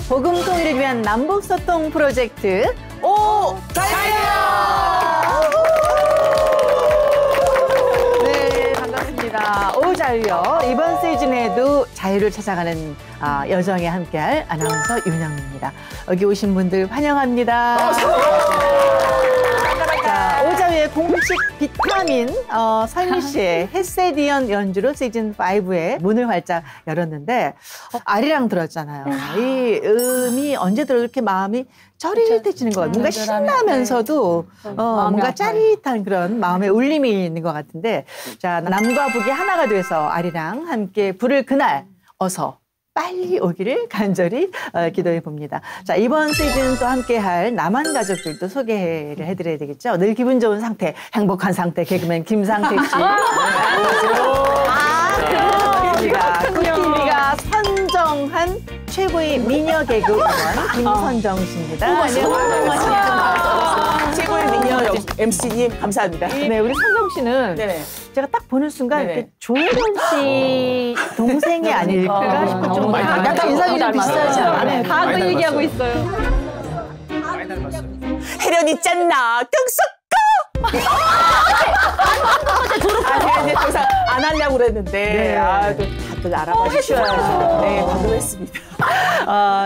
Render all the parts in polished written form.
복음 통일을 위한 남북소통 프로젝트 오자유요! 네, 반갑습니다. 오자유요. 이번 시즌에도 자유를 찾아가는 여정에 함께할 아나운서 윤영입니다. 여기 오신 분들 환영합니다. 자, 오자유의 공식 비타민 설미 씨의 햇세디언 연주로 시즌 5의 문을 활짝 열었는데 아리랑 들었잖아요. 이 음이 언제 들어도 이렇게 마음이 저릿해지는 것 같아요. 뭔가 신나면서도 뭔가 짜릿한 그런 마음의 울림이 있는 것 같은데, 자, 남과 북이 하나가 돼서 아리랑 함께 부를 그날 어서 빨리 오기를 간절히 기도해 봅니다. 자, 이번 시즌 또 함께할 남한 가족들도 소개를 해드려야 되겠죠. 늘 기분 좋은 상태, 행복한 상태, 개그맨 김상택 씨. 그렇습니다. 굿TV가 선정한 최고의 미녀 개그우먼 김선정 씨입니다. 안녕하세요. 최고의 미녀 MC님 감사합니다. 네, 우리 선정 씨는 제가 딱 보는 순간 이렇게 조혜련 씨 동생이 아닐까 싶을 정도로 약간 인상이 좀 비슷하지 않아요? 다 그 얘기하고 있어요. 혜련이 짠나 등수고! 제가 이제 더 이상 안 하려고 그랬는데 다들 알아봐 주셔야죠. 네, 방금 했습니다.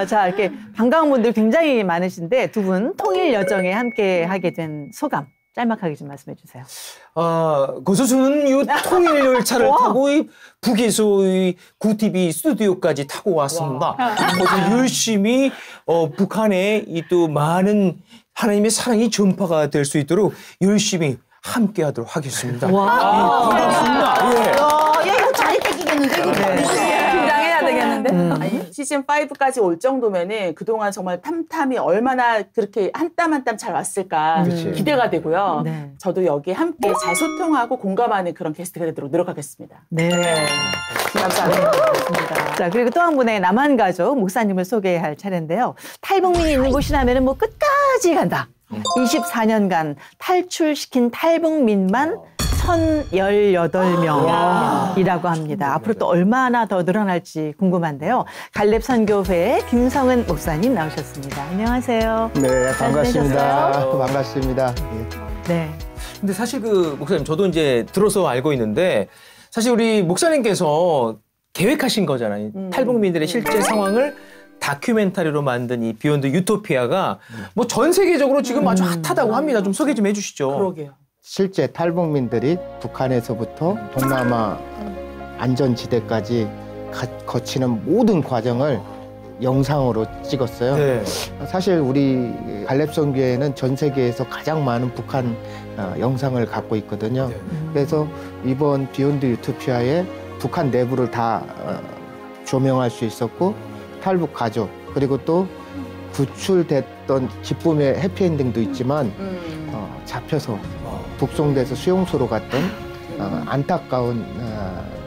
자, 이렇게 반가운 분들 굉장히 많으신데 두 분 통일 여정에 함께 하게 된 소감 짤막하게 좀 말씀해 주세요. 그래서 저는 이 통일 열차를 타고 이 북에서 이 굿TV 스튜디오까지 타고 왔습니다. 그래서 열심히 북한에 이 또 많은 하나님의 사랑이 전파가 될 수 있도록 열심히 함께하도록 하겠습니다. 반갑습니다. 예. 이거 자리 뺏기겠는데 이거. 긴장해야 되겠는데. 시즌 5까지 올 정도면은 그동안 정말 탐탐이 얼마나 그렇게 한 땀 한 땀 잘 왔을까 기대가 되고요. 저도 여기 함께 잘 소통하고 공감하는 그런 게스트가 되도록 노력하겠습니다. 네. 감사합니다. 자, 그리고 또 한 분의 남한 가족 목사님을 소개할 차례인데요. 탈북민이 있는 곳이라면 뭐 끝까지 간다. 24년간 탈출시킨 탈북민만 1,018명이라고 합니다. 앞으로 또 얼마나 더 늘어날지 궁금한데요. 갈렙 선교회의 김성은 목사님 나오셨습니다. 안녕하세요. 네, 반갑습니다. 반갑습니다. 네. 근데 사실 목사님, 저도 이제 들어서 알고 있는데 사실 우리 목사님께서 계획하신 거잖아요. 탈북민들의 실제 상황을 다큐멘터리로 만든 이 비욘드 유토피아가 뭐 전 세계적으로 지금 아주 핫하다고 합니다. 좀 소개 좀 해주시죠. 그러게요. 실제 탈북민들이 북한에서부터 동남아 안전지대까지 거치는 모든 과정을 영상으로 찍었어요. 네. 사실 우리 갈렙 선교회는 전 세계에서 가장 많은 북한 영상을 갖고 있거든요. 그래서 이번 비욘드 유토피아에 북한 내부를 다 조명할 수 있었고, 탈북 가족, 그리고 또 구출됐던 기쁨의 해피엔딩도 있지만 잡혀서 북송돼서 수용소로 갔던 안타까운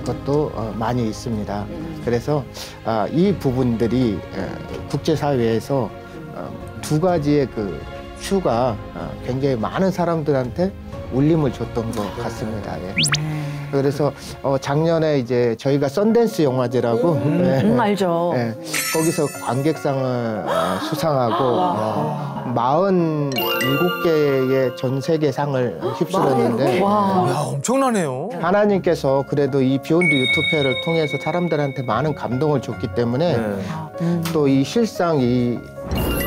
것도 많이 있습니다. 그래서 이 부분들이 국제사회에서 두 가지의 그 슈가 굉장히 많은 사람들한테 울림을 줬던 것 같습니다. 예. 그래서 작년에 이제 저희가 썬댄스 영화제라고 알죠. 거기서 관객상을 수상하고 47개의 전 세계 상을 휩쓸었는데 야, 엄청나네요. 하나님께서 그래도 이 비욘드 유토피아를 통해서 사람들한테 많은 감동을 줬기 때문에 또 이 실상 이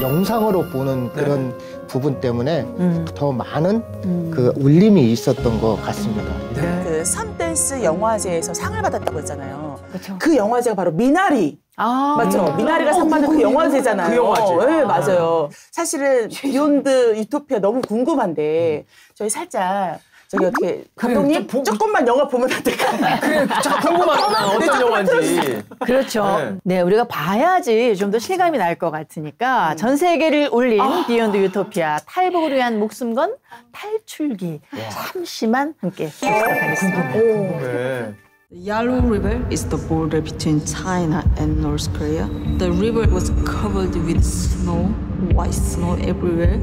영상으로 보는 그런 부분 때문에 더 많은 그 울림이 있었던 것 같습니다. 그 썬댄스 영화제에서 상을 받았다고 했잖아요. 그 영화제가 바로 미나리. 맞죠? 미나리가 상 받은 그 영화제잖아요. 그 영화제. 네, 맞아요. 사실은 비욘드 유토피아 너무 궁금한데 저희 살짝 저기 어떻게 감독님 조금만 영화 보면 안 될까요? 그래, 잠깐 궁금하다. 어떤 영화인지. 그렇죠. 네, 우리가 봐야지 좀 더 실감이 날 것 같으니까 전 세계를 울린 비욘드 유토피아 탈북을 위한 목숨 건 탈출기 잠시만 함께 시작하겠습니다. 네. The Yalu River is the border between China and North Korea. The river was covered with snow, white snow everywhere.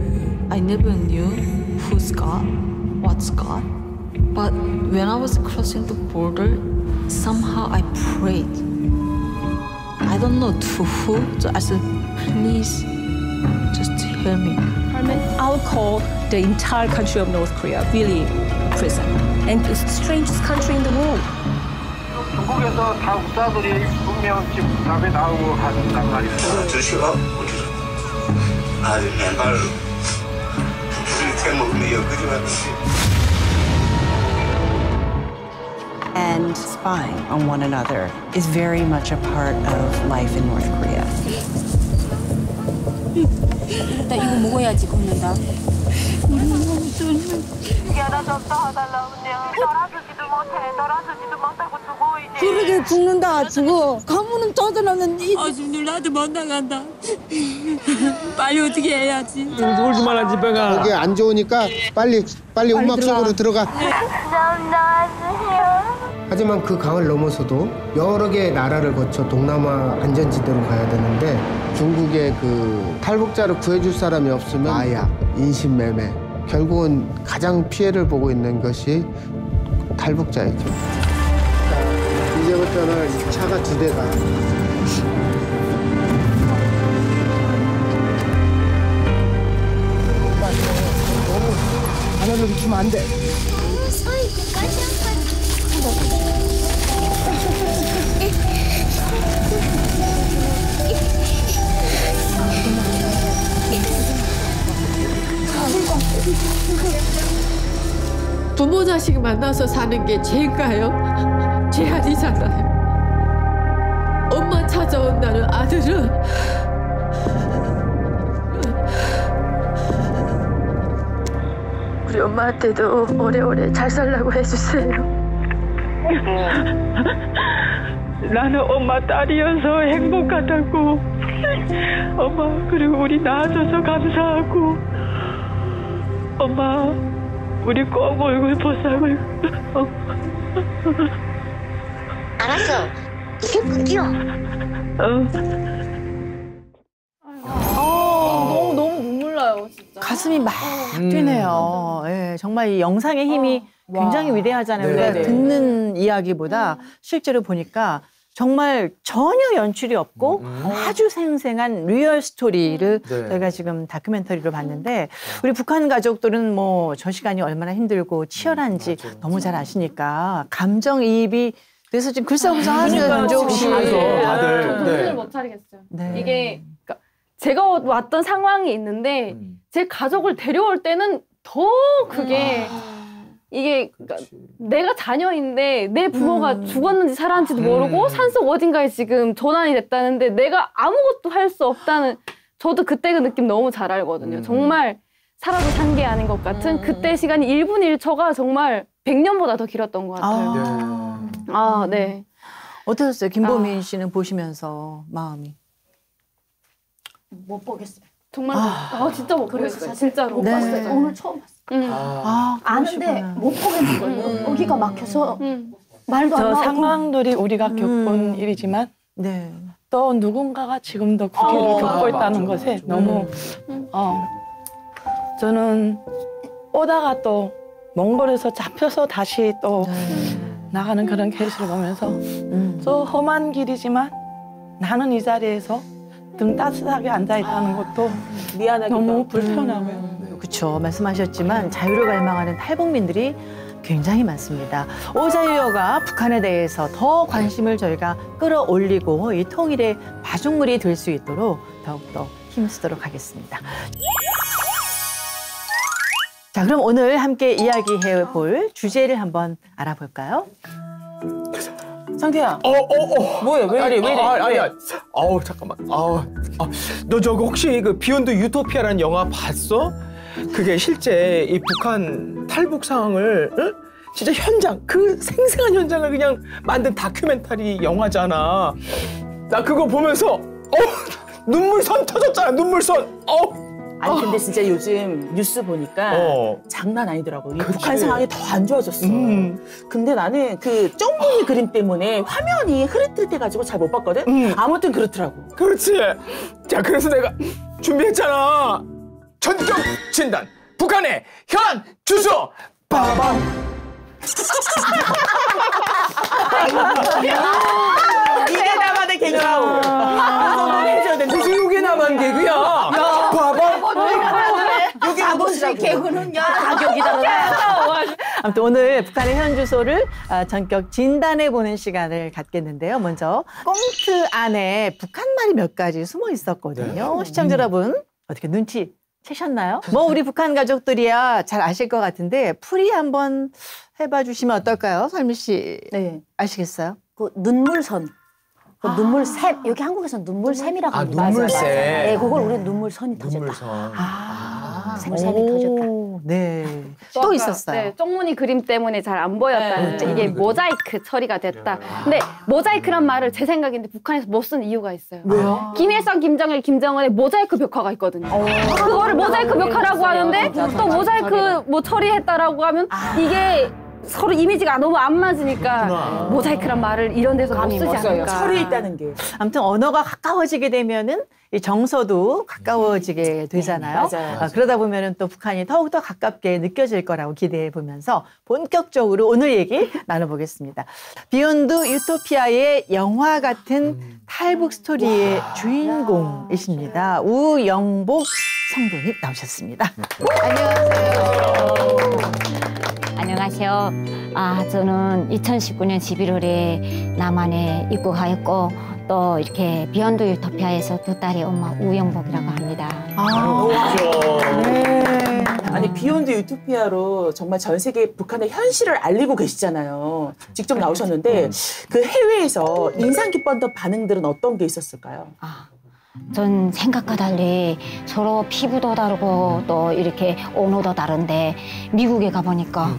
I never knew who's God, what's God. But when I was crossing the border, somehow I prayed. I don't know to who, so I said, please just hear me. I'll call the entire country of North Korea really prison. And it's the strangest country in the world. 중국에서 다 국사들이 분명 지금 답에 나오고 한단 말이에요. 저시가 아주 맨발 우리 태먹으면 여기지 왔는데. And spying on one another is very much a part of life in North Korea. 나 이거 먹어야지 걷는다. 그러게 죽는다 죽어. 가문은 젖어나는 이. 지금 나도 못 나간다. 빨리 어떻게 해야지. 울기만 하지 배가. 거기 안 좋으니까 빨리 움막 속으로 들어가. 하지만 그 강을 넘어서도 여러 개의 나라를 거쳐 동남아 안전지대로 가야 되는데 중국의 그 탈북자를 구해줄 사람이 없으면 마약, 인신매매, 결국은 가장 피해를 보고 있는 것이 탈북자이죠. 이제부터는 차가 2대가 너무 하늘을 비추면 안 돼. 부모 자식 만나서 사는 게 죄인가요? 죄 아니잖아요. 엄마 찾아온다는 아들은 우리 엄마한테도 오래오래 잘 살라고 해주세요. 나는 엄마 딸이어서 행복하다고. 엄마 그리고 우리 낳아줘서 감사하고. 엄마 우리 꼭 얼굴 보자고. 알았어. 이제 끊겨. 너무 눈물 나요, 진짜. 가슴이 막 뛰네요. 예, 정말 이 영상의 힘이 굉장히 위대하잖아요. 우리가 듣는 이야기보다 실제로 보니까 정말 전혀 연출이 없고 아주 생생한 리얼 스토리를 저희가 지금 다큐멘터리로 봤는데 우리 북한 가족들은 뭐 저 시간이 얼마나 힘들고 치열한지 너무 잘 아시니까 감정이입이 그래서 지금 글썽글썽 하세요, 윤종 씨. 다들. 정신을 못 차리겠어요. 이게 그러니까 제가 왔던 상황이 있는데 제 가족을 데려올 때는 더 그게 이게 그러니까 내가 자녀인데 내 부모가 죽었는지 살았는지도 모르고 산속 어딘가에 지금 전환이 됐다는데 내가 아무것도 할 수 없다는 저도 그때 그 느낌 너무 잘 알거든요. 정말 살아도 산 게 아닌 것 같은 그때 시간이 1분 1초가 정말 100년보다 더 길었던 것 같아요. 네. 어떠셨어요? 김보민 씨는 보시면서 마음이? 못 보겠어요. 정말 진짜 못 보겠어요. 진짜로. 네. 못 봤어요. 오늘 처음 봤어요. 아는데 못 보겠어요. 여기가 막혀서 말도 안 나오고. 저 상황들이 우리가 겪은 일이지만 또 누군가가 지금도 그 길을 겪고 있다는 것에 너무 저는 오다가 또 몽골에서 잡혀서 다시 또 나가는 그런 케이스를 보면서 저 험한 길이지만 나는 이 자리에서 등 따뜻하게 앉아있다는 것도 미안하기도 너무 불편하고요. 그렇죠. 말씀하셨지만 자유를 갈망하는 탈북민들이 굉장히 많습니다. 오자유어가 북한에 대해서 더 관심을 저희가 끌어올리고 이 통일의 마중물이 될 수 있도록 더욱더 힘쓰도록 하겠습니다. 자, 그럼 오늘 함께 이야기해 볼 주제를 한번 알아볼까요? 상태야. 뭐야? 왜 이래? 아니야. 잠깐만. 너 저거 혹시 그 비욘드 유토피아라는 영화 봤어? 그게 실제 이 북한 탈북 상황을 진짜 현장, 그 생생한 현장을 그냥 만든 다큐멘터리 영화잖아. 나 그거 보면서 눈물선 터졌잖아. 눈물선. 아니 근데 진짜 요즘 뉴스 보니까 장난 아니더라고. 이 북한 상황이 더 안 좋아졌어. 근데 나는 그 쫑분이 그림 때문에 화면이 흐릿흐릿해가지고 잘 못 봤거든? 아무튼 그렇더라고. 그렇지. 자, 그래서 내가 준비했잖아. 전격 진단. 북한의 현 주소. 빠밤. 이게 나만의 개그라고. 해줘야 된다. 무슨 욕이 나와? 민감한 개그야. 봐봐. 여기 자본주의 개그는 가격이다. 아무튼 오늘 북한의 현 주소를 전격 진단해 보는 시간을 갖겠는데요. 먼저 꽁트 안에 북한 말이 몇 가지 숨어 있었거든요. 시청자 여러분 어떻게 눈치 채셨나요? 뭐 우리 북한 가족들이야 잘 아실 것 같은데 풀이 한번 해봐 주시면 어떨까요? 설미 씨. 네. 아시겠어요? 그 눈물선. 그 눈물샘. 여기 한국에서는 눈물샘이라고 합니다. 눈물샘. 네, 그걸 우리는 눈물선이 터졌다. 눈물선. 생샘이 터졌다. 네. 또 있었어요. 네, 쪽무늬 그림 때문에 잘 안 보였다는 네. 이게 모자이크 처리가 됐다. 근데 모자이크란 말을 제 생각인데 북한에서 못 쓰는 이유가 있어요. 왜요? 김일성, 김정일, 김정은의 모자이크 벽화가 있거든요. 그거를 모자이크 벽화라고 하는데 또 모자이크 뭐 처리했다라고 하면 이게 서로 이미지가 너무 안 맞으니까 모자이크란 말을 이런 데서 못 쓰지 않을까. 처리했다는 게. 아무튼 언어가 가까워지게 되면은 이 정서도 가까워지게 되잖아요. 맞아요. 그러다 보면은 또 북한이 더욱더 가깝게 느껴질 거라고 기대해 보면서 본격적으로 오늘 얘기 나눠보겠습니다. 비욘드 유토피아의 영화 같은 탈북 스토리의 주인공이십니다. 우영복 성도님 나오셨습니다. 안녕하세요. 저는 2019년 11월에 남한에 입국하였고 또 이렇게 비욘드 유토피아에서 두 딸의 엄마 우영복이라고 합니다. 네. 아니 비욘드 유토피아로 정말 전 세계 북한의 현실을 알리고 계시잖아요. 직접 나오셨는데 그 해외에서 인상 깊었던 반응들은 어떤 게 있었을까요? 전 생각과 달리 서로 피부도 다르고 또 이렇게 언어도 다른데 미국에 가보니까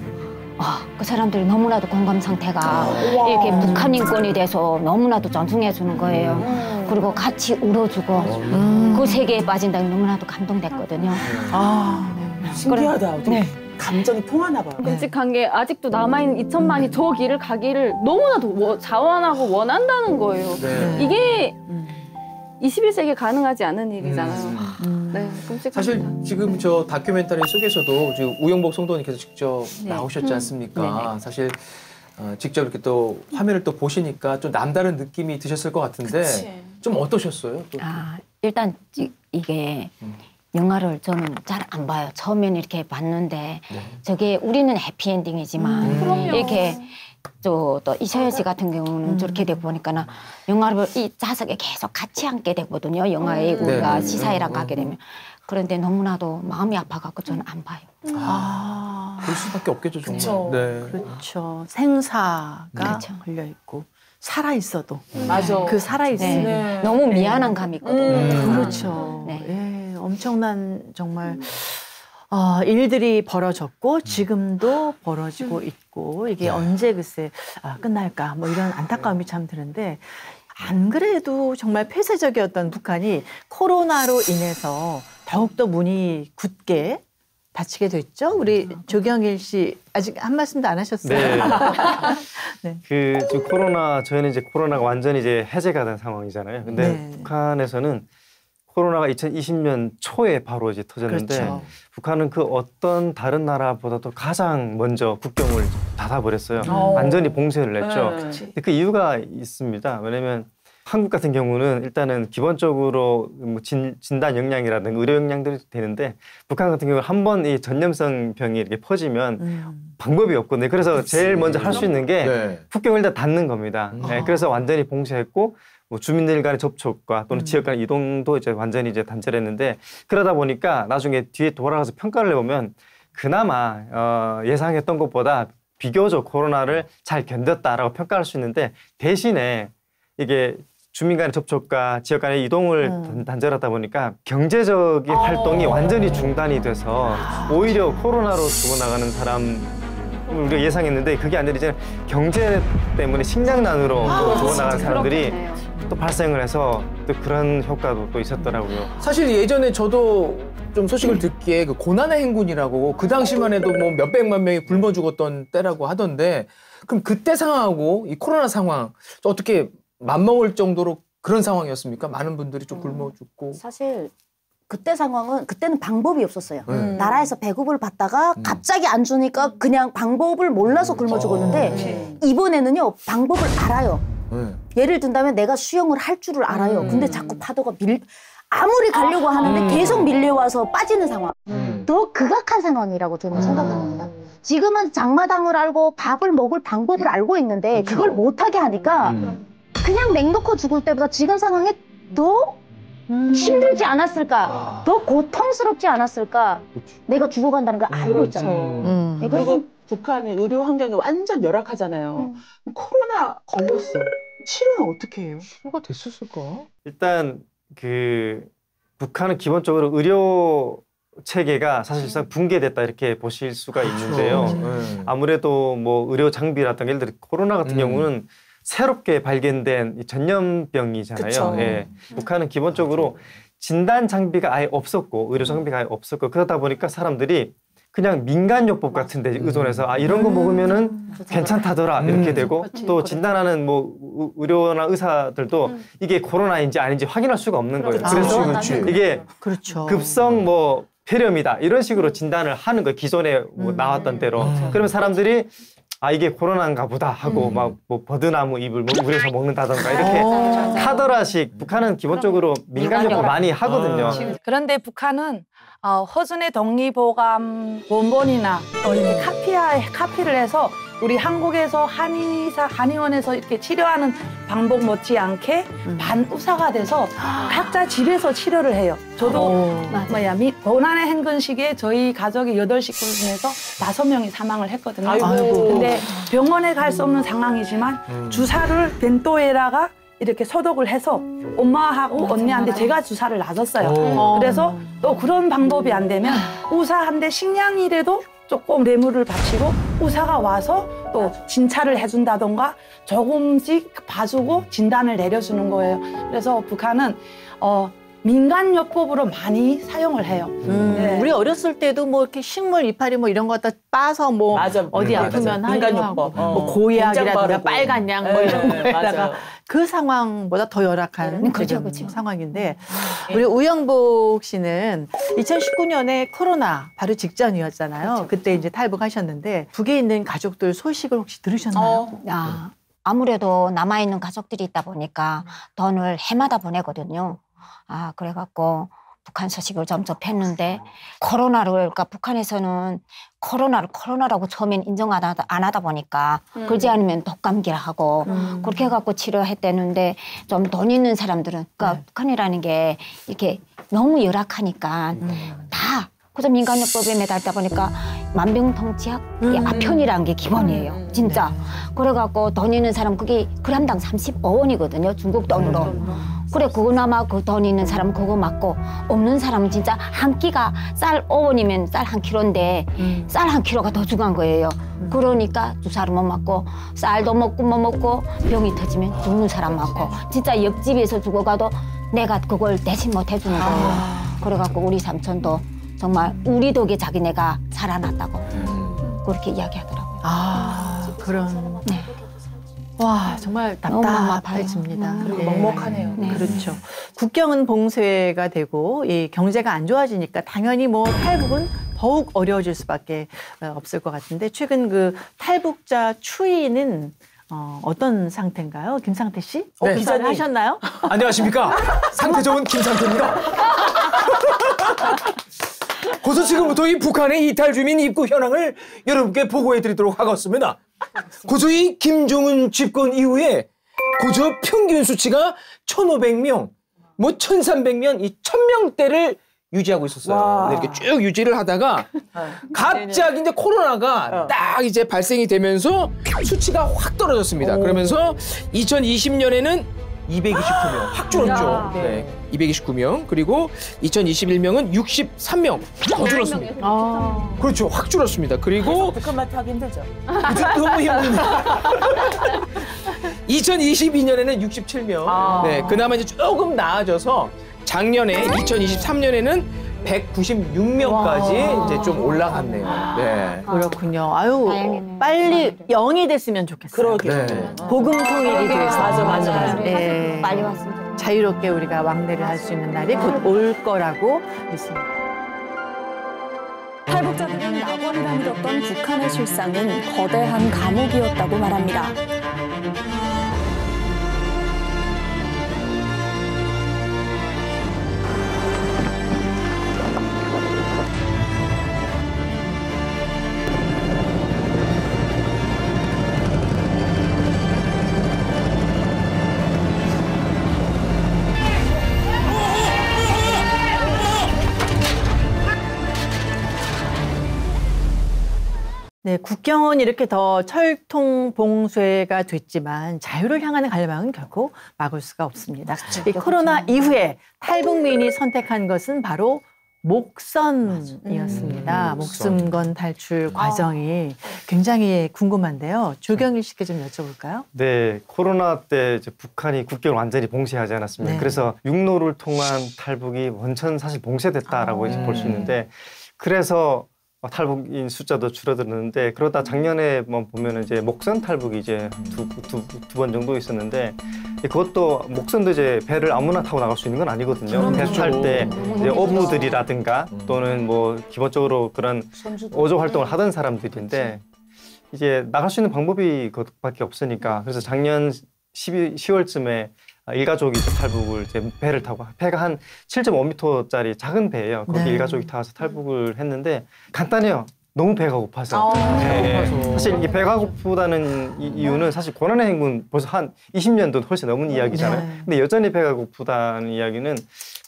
그 사람들이 너무나도 공감 상태가 이렇게 북한 인권에 대해서 너무나도 존중해 주는 거예요. 그리고 같이 울어주고 그 세계에 빠진다니 너무나도 감동됐거든요. 신기하다. 네. 감정이 통하나 봐요. 끔찍한 게 아직도 남아있는 2천만이 저 길을 가기를 너무나도 자원하고 원한다는 거예요. 네. 이게 21세기에 가능하지 않은 일이잖아요. 네, 끔찍합니다. 사실 지금 저 다큐멘터리 속에서도 지금 우영복 성도님께서 직접 나오셨지 않습니까? 사실 직접 이렇게 또 화면을 또 보시니까 좀 남다른 느낌이 드셨을 것 같은데 좀 어떠셨어요? 또? 일단 이게 영화를 저는 잘 안 봐요. 처음에는 이렇게 봤는데 저게 우리는 해피엔딩이지만 이렇게 또 이서연 씨 같은 경우는 저렇게 되고 보니까는 영화를 이 좌석에 계속 같이 앉게 되거든요. 영화에 우리가 시사회랑 가게 되면. 그런데 너무나도 마음이 아파갖고 저는 안 봐요. 그럴 수밖에 없겠죠, 정말. 그렇죠. 네. 그렇죠. 생사가 걸려 있고 살아 있어도 그 살아 있으면 너무 미안한 감이 있거든요. 그렇죠. 엄청난 정말 일들이 벌어졌고 지금도 벌어지고 있고 이게 언제 글쎄 끝날까 뭐 이런 안타까움이 참 드는데 안 그래도 정말 폐쇄적이었던 북한이 코로나로 인해서 더욱더 문이 굳게 닫히게 됐죠. 우리 조경일 씨 아직 한 말씀도 안 하셨어요. 네. 지금 저희는 이제 코로나가 완전히 이제 해제가 된 상황이잖아요. 근데 북한에서는 코로나가 2020년 초에 바로 이제 터졌는데 북한은 그 어떤 다른 나라보다도 가장 먼저 국경을 닫아버렸어요. 완전히 봉쇄를 했죠. 근데 그 이유가 있습니다. 왜냐면 한국 같은 경우는 일단은 기본적으로 뭐 진단 역량이라든가 의료 역량들이 되는데 북한 같은 경우는 한 번 이 전염성 병이 이렇게 퍼지면 방법이 없거든요. 그래서 제일 먼저 할 수 있는 게 국경을 다 닫는 겁니다. 그래서 완전히 봉쇄했고 뭐 주민들 간의 접촉과 또는 지역 간의 이동도 이제 완전히 이제 단절했는데 그러다 보니까 나중에 뒤에 돌아가서 평가를 해보면 그나마 예상했던 것보다 비교적 코로나를 잘 견뎠다라고 평가할 수 있는데 대신에 이게 주민 간의 접촉과 지역 간의 이동을 단절하다 보니까 경제적인 활동이 완전히 중단이 돼서 오히려 코로나로 죽어나가는 사람 우리가 예상했는데 그게 아니라 이제 경제 때문에 식량난으로 죽어나가는 사람들이 또 발생을 해서 또 그런 효과도 또 있었더라고요. 사실 예전에 저도 좀 소식을 듣기에 그 고난의 행군이라고 그 당시만 해도 뭐 몇백만 명이 굶어 죽었던 때라고 하던데 그럼 그때 상황하고 이 코로나 상황 어떻게 맞먹을 정도로 그런 상황이었습니까? 많은 분들이 좀 굶어 죽고. 사실 그때는 방법이 없었어요. 나라에서 배급을 받다가 갑자기 안 주니까 그냥 방법을 몰라서 굶어 죽었는데 이번에는요 방법을 알아요. 예를 든다면 내가 수영을 할 줄을 알아요. 근데 자꾸 파도가 아무리 가려고 하는데 계속 밀려와서 빠지는 상황. 더 극악한 상황이라고 저는 생각합니다. 지금은 장마당을 알고 밥을 먹을 방법을 알고 있는데 그걸 못하게 하니까 그냥 맹놓고 죽을 때보다 지금 상황에 더 힘들지 않았을까? 더 고통스럽지 않았을까? 내가 죽어간다는 걸 알고 있잖아요. 그리고 북한의 의료 환경이 완전 열악하잖아요. 코로나 걸렸어. 치료는 어떻게 해요? 치료가 됐었을까? 일단 북한은 기본적으로 의료 체계가 사실상 붕괴됐다 이렇게 보실 수가 있는데요. 아무래도 뭐 의료 장비라든가 예를 들어 코로나 같은 경우는 새롭게 발견된 전염병이잖아요. 예. 북한은 기본적으로 진단 장비가 아예 없었고 의료 장비가 아예 없었고 그러다 보니까 사람들이 그냥 민간요법 같은 데 의존해서 이런 거 먹으면은 괜찮다더라 이렇게 되고 또 진단하는 뭐 의료나 의사들도 이게 코로나인지 아닌지 확인할 수가 없는 거예요. 그래서 이게 급성 뭐 폐렴이다 이런 식으로 진단을 하는 거예요. 기존에 뭐 나왔던 대로. 그러면 사람들이 이게 코로나인가 보다 하고 막 뭐 버드나무 잎을 우려서 먹는다던가 이렇게 하더라식 북한은 기본적으로 민간요법 많이 하거든요. 그런데 북한은 허준의 독립보감 원본이나 이렇게 카피를 해서 우리 한국에서 한의원에서 이렇게 치료하는 방법 못지않게 반의사가 돼서 각자 집에서 치료를 해요. 저도 고난의 행군식에 저희 가족이 8식구 중에서 5명이 사망을 했거든요. 근데 병원에 갈 수 없는 상황이지만 주사를 벤토에다가 이렇게 소독을 해서 엄마하고 언니한테 제가 주사를 놔줬어요. 그래서 또 그런 방법이 안 되면 의사한테 식량이라도 조금 뇌물을 바치고 의사가 와서 또 진찰을 해준다던가 조금씩 봐주고 진단을 내려주는 거예요. 그래서 북한은 민간요법으로 많이 사용을 해요. 우리 어렸을 때도 뭐 이렇게 식물 이파리 뭐 이런 거 갖다 빠서 뭐 어디 아프면 하기도 하고 뭐 고약이라든가 빨간 약 뭐 이런 거에다가 그 상황보다 더 열악한 상황인데 우리 우영복 씨는 2019년에 코로나 바로 직전이었잖아요. 그때 이제 탈북하셨는데 북에 있는 가족들 소식을 혹시 들으셨나요? 아무래도 남아있는 가족들이 있다 보니까 돈을 해마다 보내거든요. 그래갖고 북한 소식을 좀 접했는데 그러니까 북한에서는 코로나라고 처음엔 인정 안 하다 보니까 그러지 않으면 독감기라 하고 그렇게 해갖고 치료했대는데 좀 돈 있는 사람들은 그러니까 북한이라는 게 이렇게 너무 열악하니까 다 그저 민간요법에 매달다 보니까 만병통치약 아편이라는 게 기본이에요. 진짜. 그래갖고 돈 있는 사람 그게 그람당 35원이거든요. 중국 돈으로. 그래 그거나마 그 돈 있는 사람 그거 맞고 없는 사람은 진짜 한 끼가 쌀 5원이면 쌀 한 킬로인데 쌀 한 킬로가 더 중요한 거예요. 그러니까 주사를 못 맞고 쌀도 먹고 못 먹고 병이 터지면 죽는 사람 많고 진짜 옆집에서 죽어가도 내가 그걸 대신 못 해주는 거예요. 그래갖고 우리 삼촌도 정말 우리 덕에 자기네가 살아났다고 그렇게 이야기하더라고요. 그런. 네. 와 정말 답답해집니다. 그리고 먹먹하네요. 그렇죠. 국경은 봉쇄가 되고 이 경제가 안 좋아지니까 당연히 뭐 탈북은 더욱 어려워질 수밖에 없을 것 같은데 최근 그 탈북자 추이는 어떤 상태인가요? 김상태 씨? 기사를 하셨나요? 안녕하십니까? 상태 좋은 김상태입니다. 고소 지금부터 이 북한의 이탈 주민 입국 현황을 여러분께 보고해드리도록 하겠습니다. 고소 이 김정은 집권 이후에 고저 평균 수치가 1,500명, 뭐 1,300명, 이 1,000명대를 유지하고 있었어요. 이렇게 쭉 유지를 하다가 갑자기 이제 코로나가 딱 이제 발생이 되면서 수치가 확 떨어졌습니다. 그러면서 2020년에는 229명 확 줄었죠. 네. 229명. 그리고 2021년은 63명 더 줄었습니다. 그렇죠. 확 줄었습니다. 그리고 북한 마트 하기 힘들죠. 너무 힘듭니다. 2022년에는 67명. 네, 그나마 이제 조금 나아져서 작년에 2023년에는 196명까지 이제 좀 올라갔네요. 네. 그렇군요. 빨리 0이 됐으면 좋겠어요. 그러게요. 복음 통일이 돼서. 맞아. 네. 빨리 왔습니다. 자유롭게 우리가 왕래를 할 수 있는 날이 곧 올 거라고 믿습니다. 탈북자들은 낙원이라 믿었던 북한의 실상은 거대한 감옥이었다고 말합니다. 네, 국경은 이렇게 더 철통 봉쇄가 됐지만 자유를 향하는 갈망은 결코 막을 수가 없습니다. 이 코로나 이후에 탈북민이 선택한 것은 바로 목선이었습니다. 목숨건 탈출 과정이 굉장히 궁금한데요. 조경일 씨께 좀 여쭤볼까요? 네, 코로나 때 이제 북한이 국경을 완전히 봉쇄하지 않았습니까? 네. 그래서 육로를 통한 탈북이 원천 사실 봉쇄됐다라고 이제 볼 수 있는데, 그래서 탈북인 숫자도 줄어들었는데, 그러다 작년에 보면 이제 목선 탈북이 이제 두 번 정도 있었는데, 그것도 목선도 이제 배를 아무나 타고 나갈 수 있는 건 아니거든요. 배 탈 때 이제 어부들이라든가 또는 뭐 기본적으로 그런 어조 활동을 하던 사람들인데, 이제 나갈 수 있는 방법이 그것밖에 없으니까, 그래서 작년 10월쯤에 일가족이 탈북을 이제 배를 타고, 배가 한 7.5m짜리 작은 배예요. 거기 네. 일가족이 타서 탈북을 했는데 간단해요. 너무 배가 고파서. 네. 사실 이게 배가 고프다는 이유는 사실 고난의 행군 벌써 한 20년도 훨씬 넘은 이야기잖아요. 네. 근데 여전히 배가 고프다는 이야기는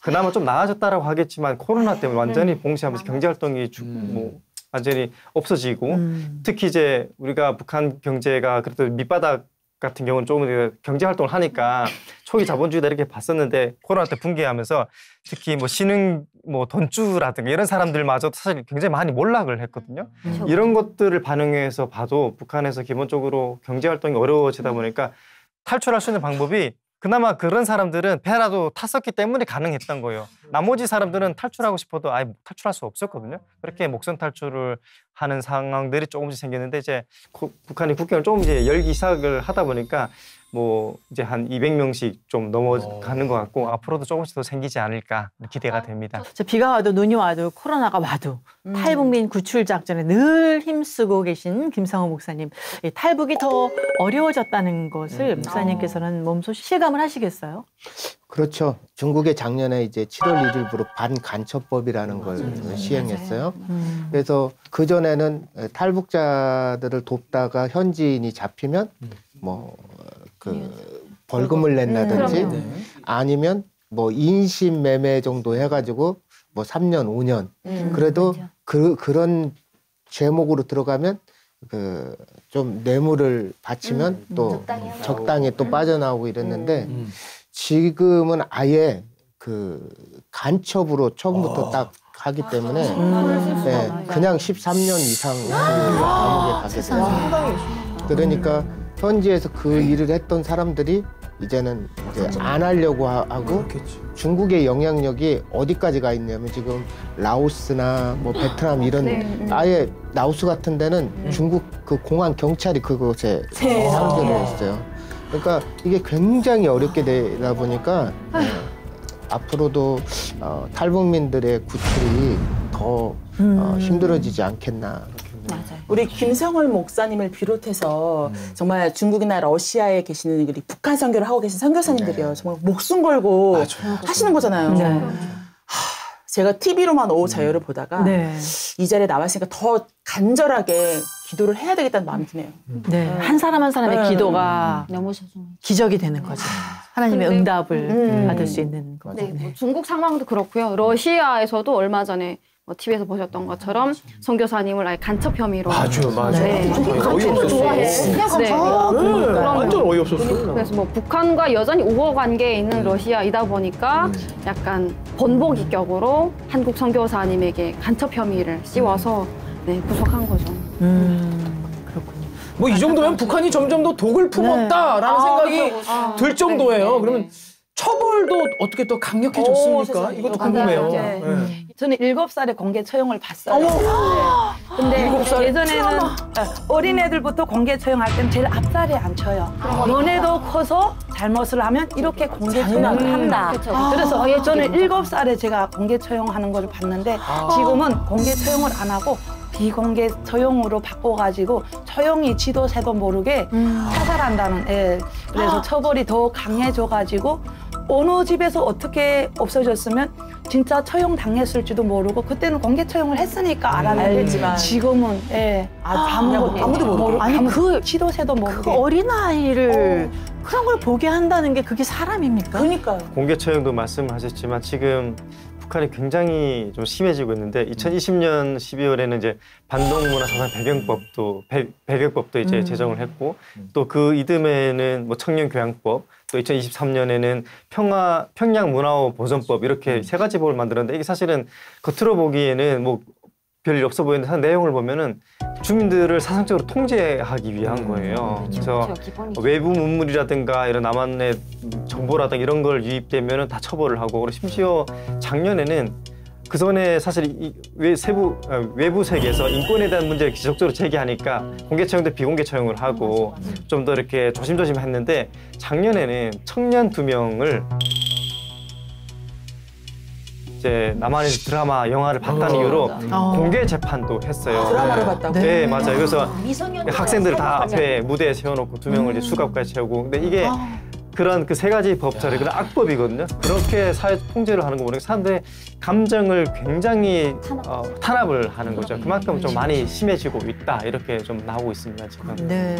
그나마 좀 나아졌다라고 하겠지만, 코로나 때문에 완전히 봉쇄하면서 경제활동이 뭐 완전히 없어지고, 특히 이제 우리가 북한 경제가 그래도 밑바닥 같은 경우는 조금 경제 활동을 하니까 초기 자본주의다 이렇게 봤었는데, 코로나 때 붕괴하면서 특히 뭐 신흥 뭐 돈주라든가 이런 사람들마저 사실 굉장히 많이 몰락을 했거든요. 이런 것들을 반영해서 봐도 북한에서 기본적으로 경제 활동이 어려워지다 보니까 탈출할 수 있는 방법이, 그나마 그런 사람들은 배라도 탔었기 때문에 가능했던 거예요. 나머지 사람들은 탈출하고 싶어도 아예 탈출할 수 없었거든요. 그렇게 목선 탈출을 하는 상황들이 조금씩 생겼는데, 이제 북한이 국경을 조금 이제 열기 시작을 하다 보니까 뭐 이제 한 200명씩 좀 넘어가는 것 같고, 앞으로도 조금씩 더 생기지 않을까 기대가 됩니다. 비가 와도 눈이 와도 코로나가 와도 탈북민 구출 작전에 늘 힘쓰고 계신 김성호 목사님, 탈북이 더 어려워졌다는 것을 목사님께서는 몸소 실감을 하시겠어요? 그렇죠. 중국에 작년에 이제 7월 1일부로 반간첩법이라는 걸 시행했어요. 그래서 그전에는 탈북자들을 돕다가 현지인이 잡히면 뭐 벌금을 낸다든지 아니면 뭐 인신매매 정도 해가지고 뭐 3년, 5년. 그래도 그런 제목으로 들어가면 좀 뇌물을 바치면 또 적당히 또 빠져나오고 이랬는데, 지금은 아예 간첩으로 처음부터 딱 하기 때문에 네, 그냥 13년 이상 감옥에 가게 돼요. 그러니까 현지에서 그 일을 했던 사람들이 이제는 이제 안 하려고 하고, 중국의 영향력이 어디까지 가 있냐면 지금 라오스나 뭐 베트남 이런 아예 라오스 같은 데는 중국 그 공안 경찰이 그곳에 상주를 했어요. 그러니까 이게 굉장히 어렵게 되다 보니까 앞으로도 탈북민들의 구출이 더 힘들어지지 않겠나. 맞아요. 우리 김성월 목사님을 비롯해서 정말 중국이나 러시아에 계시는 우리 북한 선교를 하고 계신 선교사님들이요. 정말 목숨 걸고 하시는 거잖아요. 제가 TV로만 오후 자유를 보다가 이 자리에 나왔으니까 더 간절하게 기도를 해야 되겠다는 마음이 드네요. 네, 한 사람 한 사람의 기도가 너무 소중해. 기적이 되는 거죠. 하나님의 응답을 받을 수 있는 거죠. 네, 뭐 중국 상황도 그렇고요. 러시아에서도 얼마 전에 뭐 TV에서 보셨던 것처럼 선교사님을 아예 간첩 혐의로. 맞아요. 네. 간첩을 좋아해. 네. 완전 어이없었어요. 그래서 뭐 북한과 여전히 우호 관계에 있는 러시아이다 보니까 약간 본보기격으로 한국 선교사님에게 간첩 혐의를 씌워서 구속한 거죠. 그렇군요. 뭐 이 정도면 북한이 점점 더 독을 품었다라는 생각이 들 정도예요. 그러면 처벌도 어떻게 또 강력해졌습니까? 이것도 궁금해요. 저는 7살에 공개 처형을 봤어요. 근데 예전에는 어린애들부터 공개 처형할 때는 제일 앞자리에 앉혀요. 너네도 커서 잘못을 하면 이렇게 공개 처형을 한다. 그래서 저는 7살에 제가 공개 처형하는 걸 봤는데, 지금은 공개 처형을 안 하고 비공개 처형으로 바꿔가지고 처형이 지도 새도 모르게 사살한다는. 그래서 처벌이 더 강해져가지고 어느 집에서 어떻게 없어졌으면 진짜 처형 당했을지도 모르고, 그때는 공개 처형을 했으니까 알았는데 지금은 아무도 모르고 아니 그 지도 새도 모르게 그 어린아이를 그런 걸 보게 한다는 게 그게 사람입니까? 그러니까요. 공개 처형도 말씀하셨지만 지금 북한이 굉장히 좀 심해지고 있는데 2020년 12월에는 이제 반동문화사상 배경법도 이제 제정을 했고 또 그 이듬해에는 뭐 청년교양법 또 2023년에는 평양문화호 보존법 이렇게 세 가지 법을 만들었는데 이게 사실은 겉으로 보기에는 뭐 별일 없어 보이는데 내용을 보면은 주민들을 사상적으로 통제하기 위한 거예요. 그래서 외부 문물이라든가 이런 남한의 정보라든가 이런 걸 유입되면은 다 처벌을 하고 그리고 심지어 작년에는 그 전에 사실 외부 세계에서 인권에 대한 문제를 지속적으로 제기하니까 공개 처형도 비공개 처형을 하고 좀 더 이렇게 조심조심 했는데 작년에는 청년 2명을 이제 남한에서 드라마, 영화를 봤다는 이유로 공개 재판도 했어요. 드라마를 봤다고? 네, 맞아요. 그래서 학생들 다 앞에 무대에 세워놓고 2명을 이제 수갑까지 채우고. 근데 이게 그런 그 세 가지 법처리, 그런 악법이거든요. 그렇게 사회 통제를 하는 거 보니까 사람들의 감정을 굉장히 탄압을 하는 거죠. 그만큼 좀 많이 심해지고 있다. 이렇게 좀 나오고 있습니다, 지금. 네.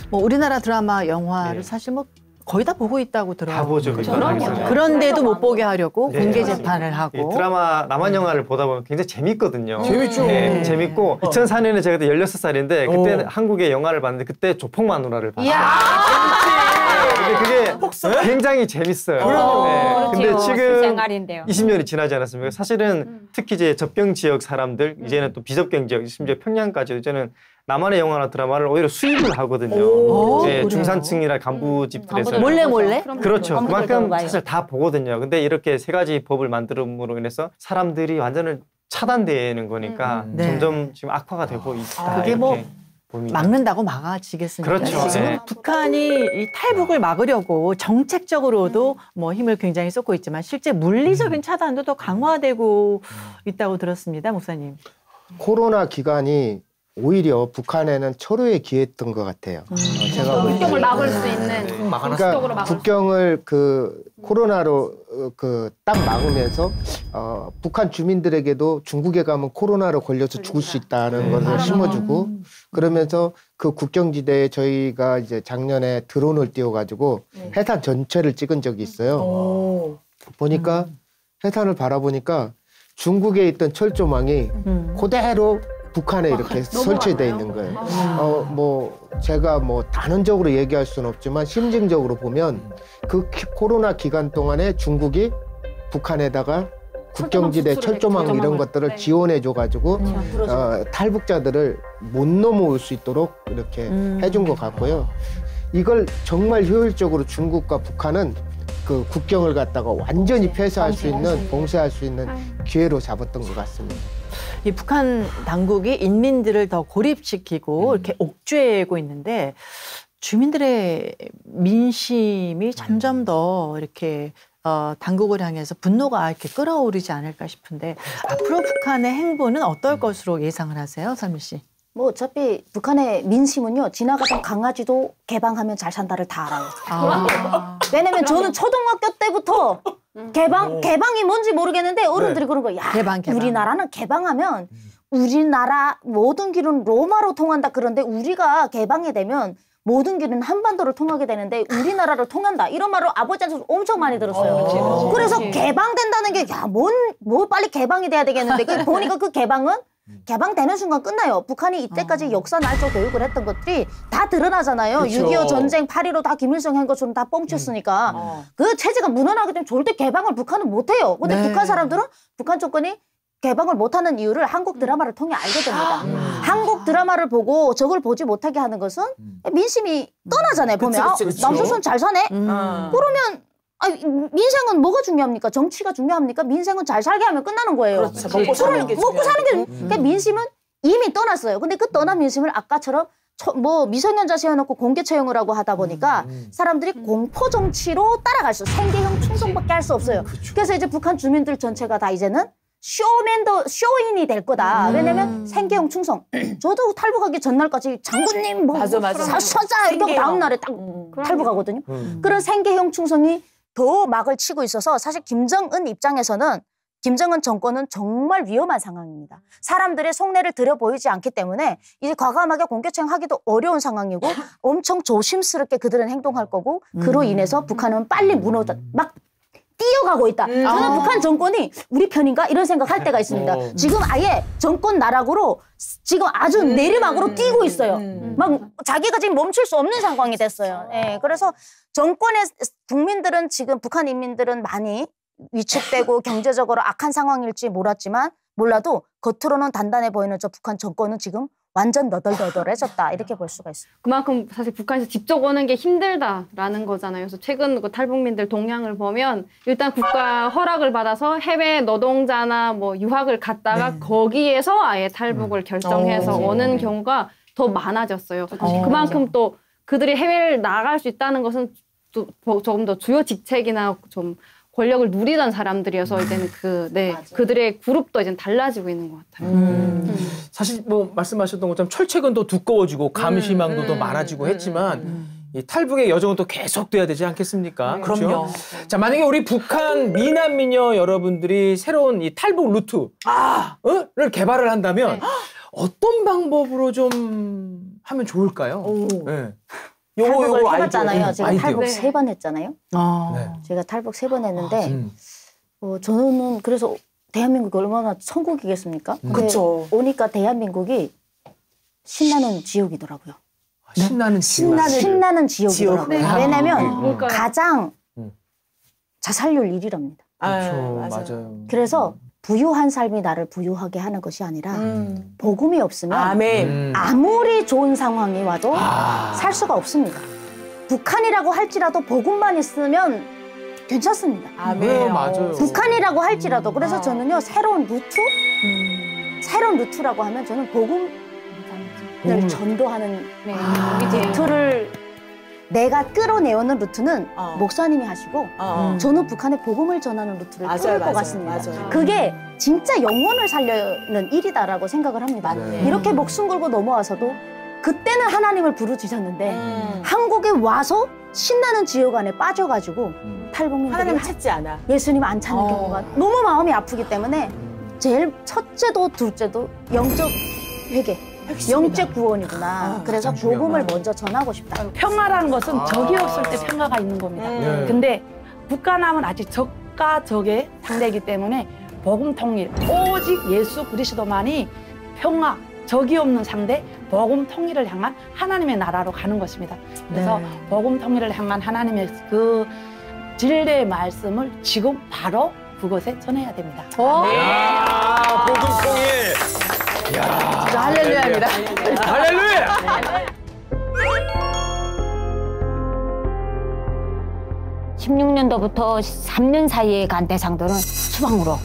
뭐 우리나라 드라마, 영화를 사실 뭐 거의 다 보고 있다고 들어요. 다 보죠. 그런데도 못 보게 하려고 공개 재판을 하고. 드라마 남한 영화를 보다 보면 굉장히 재밌거든요. 재밌죠. 네, 재밌고 2004년에 제가 그때 16살인데 그때 한국의 영화를 봤는데 그때 조폭마누라를 봤어요. 근데 그게 굉장히 재밌어요. 네. 근데 지금 20년이 지나지 않았습니까? 사실은 특히 이제 접경 지역 사람들 이제는 또 비접경 지역 심지어 평양까지 이제는 남한의 영화나 드라마를 오히려 수입을 하거든요. 네, 중산층이나 간부집들에서 몰래? 그렇죠. 그만큼 사실 다 보거든요. 근데 이렇게 세 가지 법을 만들음으로 인해서 사람들이 완전히 차단되는 거니까 점점 지금 악화가 되고 있다. 그게 뭐 막는다고 막아지겠습니까? 그렇죠. 지금 북한이 이 탈북을 막으려고 정책적으로도 뭐 힘을 굉장히 쏟고 있지만 실제 물리적인 차단도 더 강화되고 있다고 들었습니다, 목사님. 코로나 기간이 오히려 북한에는 철호의 기회였던 것 같아요. 제가 국경을 막을 수 있는 그러니까 국경을 그 코로나로 딱 막으면서 북한 주민들에게도 중국에 가면 코로나로 걸려서 죽을 수 있다는 것을 심어주고 그러면서 그 국경지대에 저희가 이제 작년에 드론을 띄워가지고 해산 전체를 찍은 적이 있어요. 보니까 해산을 바라보니까 중국에 있던 철조망이 그대로 북한에 이렇게 설치되어 있는 거예요. 뭐 제가 뭐 단언적으로 얘기할 수는 없지만 심증적으로 보면 그 코로나 기간 동안에 중국이 북한에다가 국경지대 철조망 이런 것들을 지원해줘가지고 탈북자들을 못 넘어올 수 있도록 이렇게 해준 것 같고요. 이걸 정말 효율적으로 중국과 북한은 그 국경을 갖다가 완전히 폐쇄할 수 있는, 봉쇄할 수 있는 기회로 잡았던 것 같습니다. 이 북한 당국이 인민들을 더 고립시키고 이렇게 옥죄고 있는데 주민들의 민심이 점점 더 이렇게 당국을 향해서 분노가 이렇게 끌어오르지 않을까 싶은데 앞으로 북한의 행보는 어떨 것으로 예상을 하세요, 설미 씨? 뭐 어차피 북한의 민심은요 지나가던 강아지도 개방하면 잘 산다를 다 알아요. 왜냐면 저는 초등학교 때부터 개방이 뭔지 모르겠는데 어른들이 그런 거야. 개방. 우리나라는 개방하면 우리나라 모든 길은 로마로 통한다. 그런데 우리가 개방이 되면 모든 길은 한반도를 통하게 되는데 우리나라를 통한다. 이런 말을 아버지한테 엄청 많이 들었어요. 그래서 개방된다는 게 뭐 빨리 개방이 돼야 되겠는데 보니까 그 개방은 개방되는 순간 끝나요. 북한이 이때까지 역사 날조 교육을 했던 것들이 다 드러나잖아요. 그쵸. 6.25 전쟁, 8.15 다 김일성 한 것처럼 다 뻥쳤으니까. 그 체제가 무너나기 때문에 절대 개방을 북한은 못해요. 근데 북한 사람들은 북한 정권이 개방을 못하는 이유를 한국 드라마를 통해 알게 됩니다. 한국 드라마를 보고 저걸 보지 못하게 하는 것은 민심이 떠나잖아요. 보면 남조선 잘 사네? 그러면 민생은 뭐가 중요합니까? 정치가 중요합니까? 민생은 잘 살게 하면 끝나는 거예요. 그렇죠. 먹고 사는 게 그러니까 민심은 이미 떠났어요. 근데 그 떠난 민심을 아까처럼 뭐 미성년자 세워놓고 공개 처형을 하고 하다 보니까 사람들이 공포 정치로 따라갈 수 생계형 충성밖에 할 수 없어요. 그래서 이제 북한 주민들 전체가 다 이제는 쇼인이 될 거다. 왜냐면 생계형 충성. 저도 탈북하기 전날까지 장군님 뭐 서자 이렇게 다음 날에 딱 탈북하거든요. 그런 생계형 충성이 더 막을 치고 있어서 사실 김정은 입장에서는 김정은 정권은 정말 위험한 상황입니다. 사람들의 속내를 들여보이지 않기 때문에 이제 과감하게 공개처형하기도 어려운 상황이고 엄청 조심스럽게 그들은 행동할 거고 그로 인해서 북한은 빨리 막 뛰어가고 있다. 저는 북한 정권이 우리 편인가 이런 생각할 때가 있습니다. 지금 아예 정권 나락으로 지금 아주 내리막으로 뛰고 있어요. 막 자기가 지금 멈출 수 없는 상황이 됐어요. 예, 그래서 정권의 국민들은 지금 북한 인민들은 많이 위축되고 경제적으로 악한 상황일지 몰라도 겉으로는 단단해 보이는 저 북한 정권은 지금 완전 너덜너덜해졌다 이렇게 볼 수가 있어요. 그만큼 사실 북한에서 직접 오는 게 힘들다라는 거잖아요. 그래서 최근 그 탈북민들 동향을 보면 일단 국가 허락을 받아서 해외 노동자나 뭐 유학을 갔다가 거기에서 아예 탈북을 결정해서 오는 경우가 더 많아졌어요. 그만큼 또 그들이 해외를 나갈 수 있다는 것은 또 조금 더 주요 직책이나 좀 권력을 누리던 사람들이어서 이제는 그들의 그룹도 이제 달라지고 있는 것 같아요. 사실 뭐 말씀하셨던 것처럼 철책은 더 두꺼워지고 감시망도 더 많아지고 했지만 이 탈북의 여정은 또 계속돼야 되지 않겠습니까? 그럼요. 그렇죠? 자, 만약에 우리 북한 미남 미녀 여러분들이 새로운 이 탈북 루트를 개발을 한다면 어떤 방법으로 좀 하면 좋을까요? 네. 탈북을 해봤잖아요. 제가 아이디어. 탈북 3번 했잖아요. 제가 탈북 3번 했는데 저는 그래서 대한민국이 얼마나 천국이겠습니까? 그렇죠. 오니까 대한민국이 신나는 지옥이더라고요. 신나는 지옥이더라고요. 왜냐면 가장 자살률 1위랍니다. 맞아요. 그래서 부유한 삶이 나를 부유하게 하는 것이 아니라 복음이 없으면 아무리 좋은 상황이 와도 살 수가 없습니다. 북한이라고 할지라도 복음만 있으면 괜찮습니다. 맞아요. 북한이라고 할지라도 그래서 저는요 새로운 루트라고 하면 저는 복음을 전도하는 루트를 내가 끌어내오는 루트는 목사님이 하시고 저는 북한에 복음을 전하는 루트를 뚫을 것 같습니다. 그게 진짜 영혼을 살려는 일이다라고 생각을 합니다. 이렇게 목숨 걸고 넘어와서도 그때는 하나님을 부르짖었는데 한국에 와서 신나는 지옥 안에 빠져가지고 탈북민들이 하나님을 찾지 않아. 예수님 안 찾는 경우가 너무 마음이 아프기 때문에 제일 첫째도 둘째도 영적 회개 영적 구원이구나. 그래서 복음을 먼저 전하고 싶다. 평화라는 것은 적이 없을 때 평화가 있는 겁니다. 근데 북한하면 아직 적과 적의 상대이기 때문에 복음 통일, 오직 예수 그리스도만이 평화, 적이 없는 상대, 복음 통일을 향한 하나님의 나라로 가는 것입니다. 그래서 복음 통일을 향한 하나님의 그 진리의 말씀을 지금 바로 그곳에 전해야 됩니다. 복음 통일. 할렐루야입니다. 할렐루야! 16년도부터 3년 사이에 간 대상들은 수방으로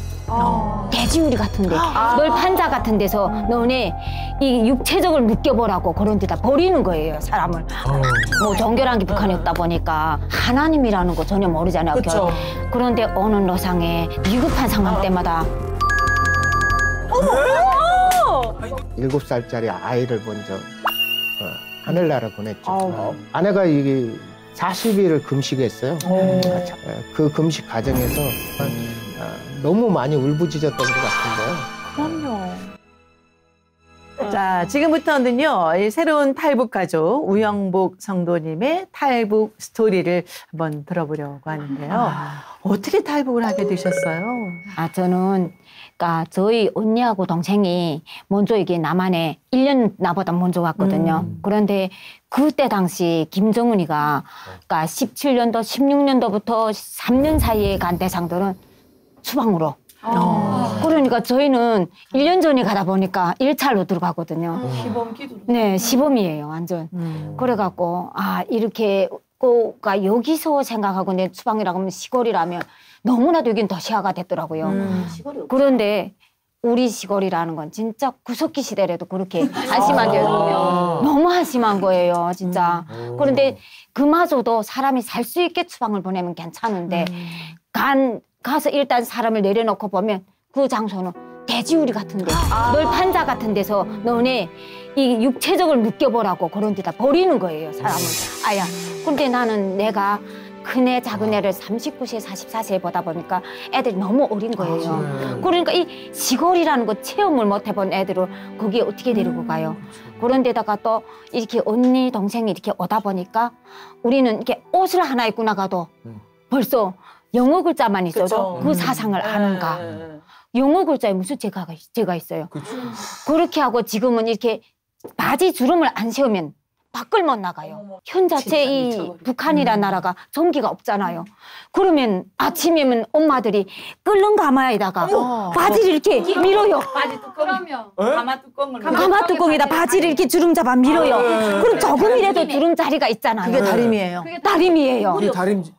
돼지우리 같은데 널 판자 같은 데서 너네 이 육체적을 느껴보라고 그런 데다 버리는 거예요, 사람을. 뭐 종교란 게 북한에 없다 보니까 하나님이라는 거 전혀 모르잖아요. 그런데 어느 노상에 위급한 상황 때마다 7살짜리 아이를 먼저 하늘나라 보냈죠. 아내가 이게 40일을 금식했어요. 그 금식 과정에서 너무 많이 울부짖었던 것 같은데요. 그럼요. 자, 지금부터는요, 이 새로운 탈북 가족 우영복 성도님의 탈북 스토리를 한번 들어보려고 하는데요. 어떻게 탈북을 하게 되셨어요? 저는 그러니까 저희 언니하고 동생이 먼저 이게 남한에 1년 나보다 먼저 왔거든요. 그런데 그때 당시 김정은이가 그러니까 17년도, 16년도부터 3년 사이에 간 대상들은 수방으로. 그러니까 저희는 1년 전에 가다 보니까 1차로 들어가거든요. 시범 기준. 네, 시범이에요, 완전. 그래갖고 이렇게 가 여기서 생각하고 내 수방이라고 하면 시골이라면 너무나도 여긴 도시화가 됐더라고요. 그런데 우리 시골이라는 건 진짜 구석기 시대라도 그렇게 한심한 게 너무 한심한 거예요, 진짜. 그런데 그마저도 사람이 살 수 있게 수방을 보내면 괜찮은데 가서 일단 사람을 내려놓고 보면 그 장소는 돼지우리 같은데 널 판자 같은 데서 너네 이 육체적을 느껴보라고 그런 데다 버리는 거예요, 사람을. 근데 나는 내가 큰애 작은애를 39세 44세에 보다 보니까 애들이 너무 어린 거예요. 그러니까 이 시골이라는 거 체험을 못 해본 애들을 거기에 어떻게 데리고 가요. 그런 데다가 또 이렇게 언니 동생이 이렇게 오다 보니까 우리는 이렇게 옷을 하나 입고 나가도 벌써 영어 글자만 있어도 그쵸. 그 사상을 아는가. 영어 글자에 무슨 죄가 있어요. 그쵸. 그렇게 하고 지금은 이렇게 바지 주름을 안 세우면 밖을 못 나가요. 현 자체 이 북한이라는 나라가 전기가 없잖아요. 그러면 아침이면 엄마들이 끓는 가마에다가 바지를 이렇게 밀어요. 바지 뚜껑. 가마 뚜껑을. 가마 뚜껑에다 바지를 이렇게 주름 잡아 밀어요. 그럼 조금이라도 주름 자리가 있잖아요. 그게 다림이에요. 다림이에요. 그게 다림지.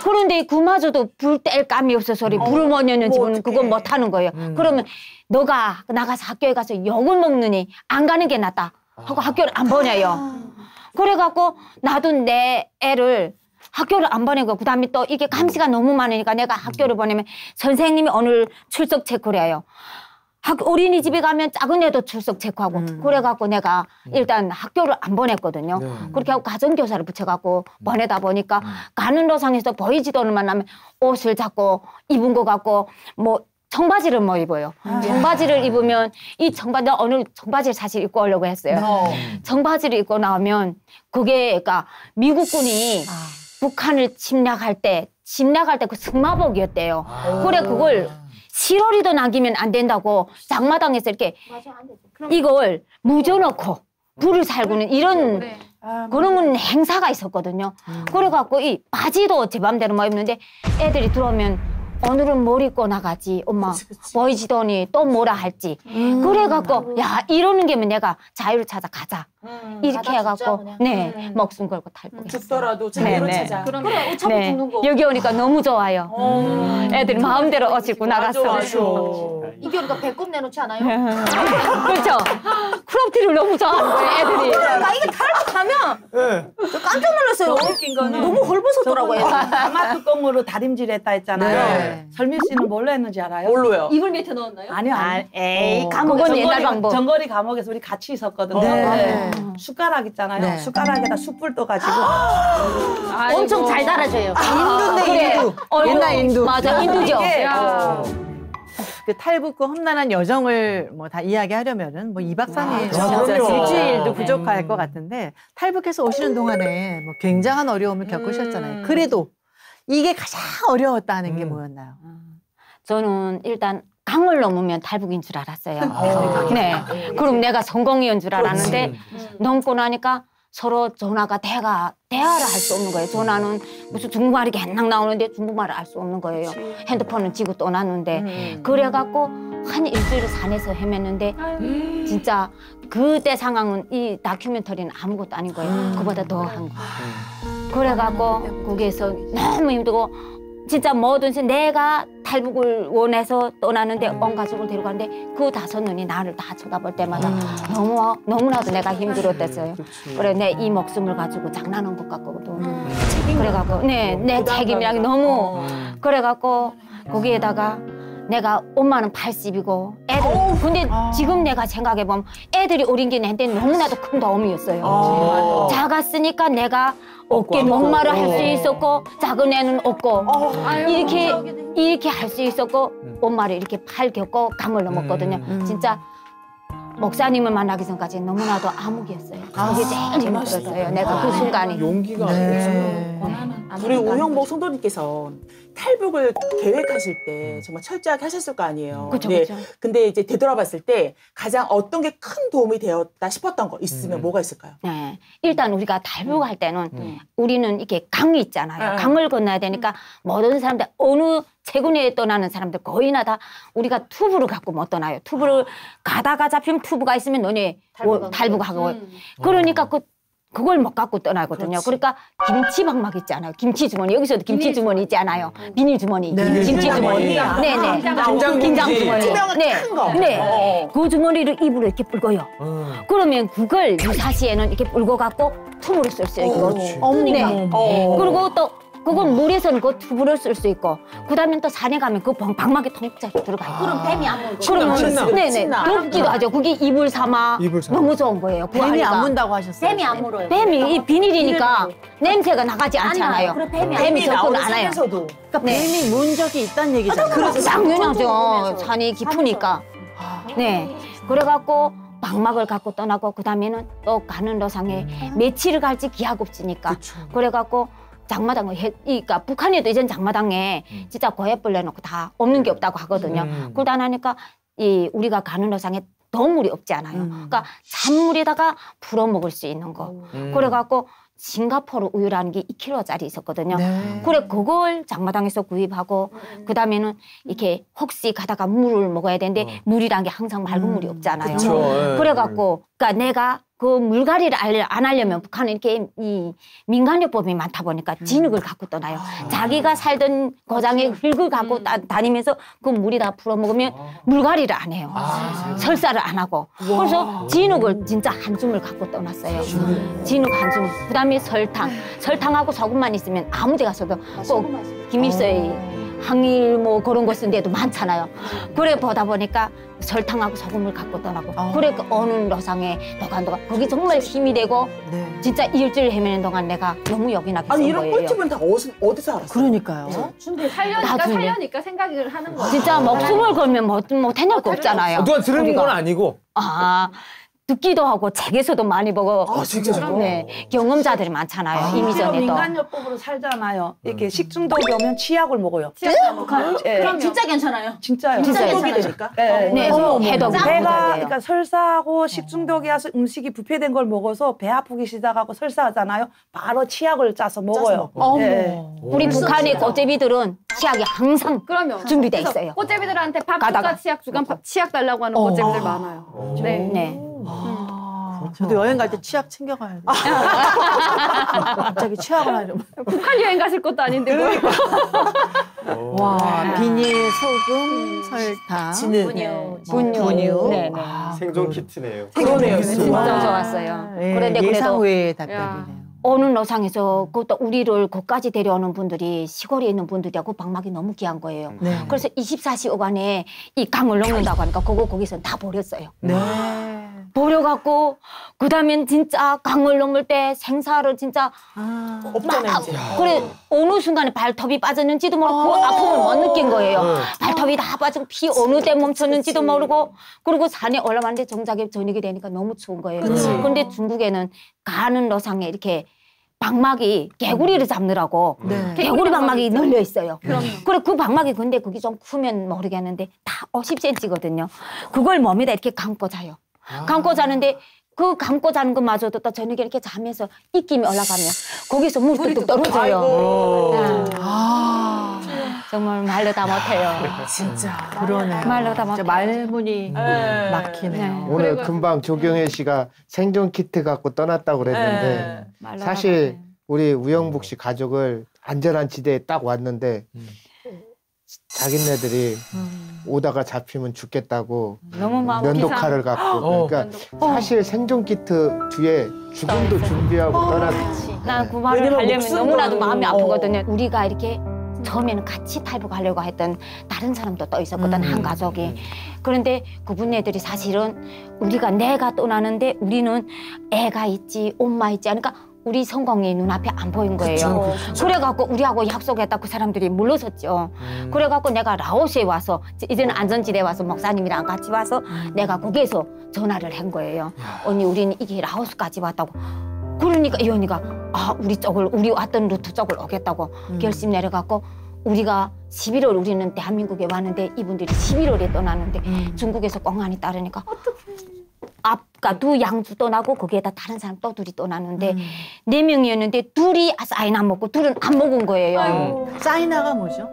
그런데 그마저도 불 뗄 감이 없어서 불을 못 여는 집은 그건 못 하는 거예요. 그러면 너가 나가서 학교에 가서 욕을 먹느니 안 가는 게 낫다 하고 학교를 안 보내요. 그래갖고 나도 내 애를 학교를 안 보내고 그다음에 또 이게 감시가 너무 많으니까 내가 학교를 보내면 선생님이 오늘 출석 체크를 해요. 어린이집에 가면 작은 애도 출석 체크하고 그래갖고 내가 일단 학교를 안 보냈거든요. 그렇게 하고 가정교사를 붙여갖고 보내다 보니까 가는路상에서 보이지도 않는 만나면 옷을 자꾸 입은 것 같고 뭐 청바지를 뭐 입어요. 청바지를 입으면 이 청바지 오늘 청바지를 사실 입고 오려고 했어요. 청바지를 입고 나오면 그게 그러니까 미국군이 북한을 침략할 때 그 승마복이었대요. 그래 그걸 실어리도 남기면 안 된다고 장마당에서 이렇게 이걸 묻어놓고 불을 살구는 이런 그런 행사가 있었거든요. 그래갖고 이 바지도 제 맘대로 뭐 입는데 애들이 들어오면 오늘은 뭘 입고 나가지 엄마 보이지도 않니 또 뭐라 할지 그래갖고 야 이러는 게면 내가 자유를 찾아 가자 이렇게 해갖고 네 목숨 걸고 탈북 죽더라도 자유를 찾아. 그래 어차피 죽는 거 여기 오니까 너무 좋아요. 애들이 마음대로 옷 입고 나갔어. 이게 우리가 배꼽 내놓지 않아요? 그렇죠. 크롭티를 너무 좋아하는 거예요 애들이. 나 이게 탈북하면 저 깜짝 놀랐어요. 너무 웃긴 거는 너무 헐벗었더라고요. 가마 뚜껑으로 다림질했다 했잖아요. 설미 씨는 뭘로 했는지 알아요? 뭘로요? 이불 밑에 넣었나요? 아니요. 에이 그건 옛날 방법. 전거리 감옥에서 우리 같이 있었거든요. 숟가락 있잖아요. 숟가락에다 숯불 떠가지고 엄청 잘 달아줘요. 인두인데 인두. 옛날 인두. 맞아 인두죠. 그 탈북 그 험난한 여정을 뭐 다 이야기하려면은 뭐 2박 3일 진짜 그럼요. 일주일도 부족할 것 같은데 탈북해서 오시는 동안에 뭐 굉장한 어려움을 겪으셨잖아요. 그래도 이게 가장 어려웠다는 게 뭐였나요? 저는 일단 강을 넘으면 탈북인 줄 알았어요. 네. 그럼 내가 성공이인 줄 알았는데 넘고 나니까 서로 전화가 대화를 할 수 없는 거예요. 전화는 무슨 중국말이 갱랑 나오는데 중국말을 알 수 없는 거예요. 핸드폰은 지고 떠났는데 그래갖고 한 일주일을 산에서 헤맸는데 진짜 그때 상황은 이 다큐멘터리는 아무것도 아닌 거예요. 그보다 더 한 거. 그래갖고 거기에서 너무 힘들고 진짜 뭐든지 내가 탈북을 원해서 떠나는데 온 가족을 데려가는데 그 5년이 나를 다 쳐다볼 때마다 너무나도 내가 힘들었댔어요. 그래 내 이 목숨을 가지고 장난한 것 같거든. 그래갖고 내 책임이랑 너무 그래갖고 거기에다가 내가 엄마는 80이고 애들 근데 지금 내가 생각해보면 애들이 어린 게 내한테 너무나도 큰 도움이었어요. 작았으니까 내가 어깨 목마를 할 수 있었고 작은 애는 없고 이렇게 할 수 있었고 엄마를 이렇게 팔 겪고 강을 넘었거든요. 진짜 목사님을 만나기 전까지 너무나도 암흑이었어요. 그게 제일 힘들었어요. 내가 그 순간이. 용기가 우리 우형복 성도님께서 탈북을 계획하실 때 정말 철저하게 하셨을 거 아니에요. 그렇죠, 네. 그렇죠. 근데 이제 되돌아봤을 때 가장 어떤 게 큰 도움이 되었다 싶었던 거 있으면 뭐가 있을까요? 네. 일단 우리가 탈북할 때는 우리는 이렇게 강이 있잖아요. 강을 건너야 되니까 모든 사람들 어느 최근에 떠나는 사람들 거의나 다 우리가 튜브를 갖고 못 떠나요. 튜브를 가다가 잡히면 튜브가 있으면 너네 탈북하고 그러니까 그걸 못 갖고 떠나거든요. 그러니까 김치 방막 있잖아요. 김치 주머니. 여기서도 김치 주머니 있지 않아요? 비닐 주머니. 김치 주머니. 네네. 김장 주머니. 네. 그 주머니를 입으로 이렇게 불고요. 그러면 그걸 유사시에는 이렇게 불고 갖고 tum으로 쓸 수 있고. 네. 그리고 또 그건 물에서는 그 튜브를 쓸 수 있고 그다음에 또 산에 가면 그 방막에 통째로 들어가요. 그럼 뱀이 안 물고. 그러면 네네 덥기도 하죠. 그게 이불 삼아 너무 좋은 거예요. 뱀이 안 문다고 하셨어요. 뱀이 안 물어요. 뱀이 이 비닐이니까 냄새가 나가지 않잖아요. 뱀이 접근 안 해요. 그러니까 뱀이 문 적이 있다는 얘기잖아요. 그렇죠. 당연하죠. 산이 깊으니까. 네. 그래갖고 방막을 갖고 떠나고 그다음에는 또 가는路상에 며칠을 갈지 기약 없으니까. 그래갖고 장마당을 그러니까 북한에도 이젠 장마당에 진짜 고해불 내놓고 다 없는 게 없다고 하거든요. 그러다 나니까 우리가 가는 노상에 더 물이 없지 않아요. 그러니까 찬물에다가 불어 먹을 수 있는 거. 그래갖고 싱가포르 우유라는 게 2kg짜리 있었거든요. 네. 그래 그걸 장마당에서 구입하고 그다음에는 이렇게 혹시 가다가 물을 먹어야 되는데 물이란 게 항상 맑은 물이 없잖아요. 그래갖고 그러니까 내가 그 물갈이를 안 하려면 북한은 이렇게 이 민간요법이 많다 보니까 진흙을 갖고 떠나요. 자기가 살던 고장에 흙을 갖고 다니면서 그 물에다 풀어먹으면 물갈이를 안 해요. 설사를 안 하고. 그래서 진흙을 진짜 한 줌을 갖고 떠났어요. 진흙 한 줌. 그다음에 설탕하고 소금만 있으면 아무 데 가서도 꼭 김일성의 항일 뭐 그런 거 쓴 데도 많잖아요. 그래 보다 보니까 설탕하고 소금을 갖고 떠나고 그래 그 어느 노상에 도간도가 거기 정말 힘이 되고 진짜 일주일 헤매는 동안 내가 너무 요긴하게 쓴 거예요. 아니 이런 꿀팁은 다 어디서 알았어요? 그러니까요. 살려니까 생각을 하는 거예요. 진짜 목숨을 걸면 못 해낼 거 없잖아요. 누가 들은 건 아니고. 듣기도 하고 책에서도 많이 보고 진짜요? 네, 경험자들이 많잖아요. 이미 전에도. 민간요법으로 살잖아요. 이렇게 식중독이 오면 치약을 먹어요. 그럼 진짜 괜찮아요? 진짜요. 진짜 해독이 되니까? 네, 해독. 배가 그러니까 설사하고 식중독이 와서 음식이 부패된 걸 먹어서 배 아프기 시작하고 설사하잖아요. 바로 치약을 짜서 먹어요. 우리 북한의 꽃제비들은 치약이 항상 준비돼 있어요. 꽃제비들한테 밥 주가 치약 주간 치약 달라고 하는 꽃제비들 많아요. 네. 저도 여행 갈 때 치약 챙겨가야 돼. 갑자기 치약을 하려면. 북한 여행 가실 것도 아닌데 뭐. 와, 비닐, 소금, 설탕, 분유. 네. 생존 키트네요. 그러네요. 진짜 좋았어요. 그런데 예상 그래도 외의 답변이네요. 어느 노상에서 그것도 우리를 거기까지 데려오는 분들이 시골에 있는 분들이하고 방막이 너무 귀한 거예요. 그래서 24시간에 이 강을 넘는다고 하니까 거기서 다 버렸어요. 버려갖고 그다음엔 진짜 강을 넘을 때 생사를 진짜 없잖아요 이제. 그래 어느 순간에 발톱이 빠졌는지도 모르고 그 아픔을 못 느낀 거예요. 발톱이 다 빠지고 피 어느 때 멈췄는지도 모르고 그리고 산에 올라왔는데 정작에 저녁이 되니까 너무 추운 거예요. 그런데 중국에는 가는 노상에 이렇게 방막이 개구리를 잡느라고 개구리 방막이 널려 있어요. 그래 그 방막이 근데 그게 좀 크면 모르겠는데 다 50cm거든요. 그걸 몸에다 이렇게 감고 자요. 감고 자는데 그 감고 자는 것마저도 또 저녁에 이렇게 자면서 입김이 올라가면 거기서 물이 뚝뚝 떨어져요. 정말 말로 다 못해요. 진짜 그러네요. 말로 다 못해요. 말문이 막히네요. 오늘 금방 조경혜 씨가 생존 키트 갖고 떠났다고 그랬는데 사실 우리 우영북 씨 가족을 안전한 지대에 딱 왔는데 자기네들이 오다가 잡히면 죽겠다고 너무 면도칼을 갖고 그러니까 사실 생존 키트 뒤에 죽음도 준비하고 떠났지. 난 그 말을 하려면 너무나도 마음이 아프거든요. 우리가 이렇게 처음에는 같이 탈북하려고 했던 다른 사람도 또 있었거든, 한 가족이. 그런데 그분네들이 사실은 내가 떠나는데 우리는 애가 있지, 엄마 있지 하니까 우리 성공이 눈앞에 안 보인 거예요. 그래갖고 우리하고 약속했다 그 사람들이 물러섰죠. 그래갖고 내가 라오스에 와서 이제는 안전지대에 와서 목사님이랑 같이 와서 내가 거기에서 전화를 한 거예요. 언니 우리는 이게 라오스까지 왔다고. 그러니까 이 언니가 우리 왔던 루트 쪽을 오겠다고 결심 내려갖고 우리가 11월 우리는 대한민국에 왔는데 이분들이 11월에 떠났는데 중국에서 공안이 따르니까 아까 두 양주 떠나고 거기에다 다른 사람 또 둘이 떠났는데 4명이었는데 둘이 사이나 먹고 둘은 안 먹은 거예요. 사이나가 뭐죠?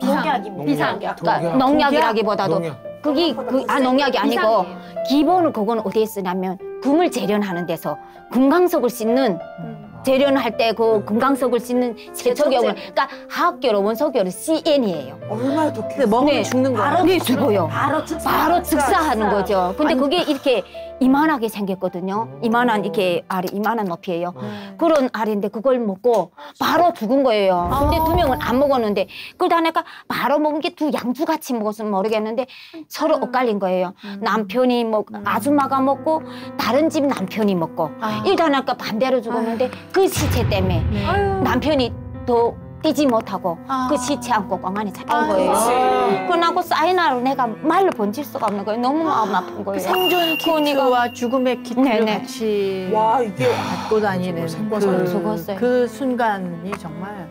비상약. 그러니까 농약이라기보다도 그게 농약이 아니고 기본을 그건 어디에 쓰냐면 금을 재련하는 데서 금강석을 씻는 재련할 때 그 금강석을 씻는 세척용을 그러니까 화학계로 원소계로 CN이에요. 얼마나 독해. 근데 먹으면 죽는 거예요? 네, 죽어요. 바로 즉사하는 거죠. 근데 그게 이렇게 이만하게 생겼거든요. 이만한 이렇게 알이 이만한 높이에요. 그런 알인데 그걸 먹고 바로 죽은 거예요. 근데 2명은 안 먹었는데 그러다니까 바로 먹은 게 두 양주 같이 먹었으면 모르겠는데 서로 엇갈린 거예요. 남편이 먹고 아줌마가 먹고 다른 집 남편이 먹고 이러다니까 반대로 죽었는데 그 시체 때문에 남편이 더 뛰지 못하고 그 시체 안고 공안에 잡힌 거예요. 그러고 사이나로 내가 말로 번질 수가 없는 거예요. 너무 마음 아픈 거예요. 생존 키트와 죽음의 키트를 같이 와 이게 갖고 다니는 죽었어요. 그 순간이 정말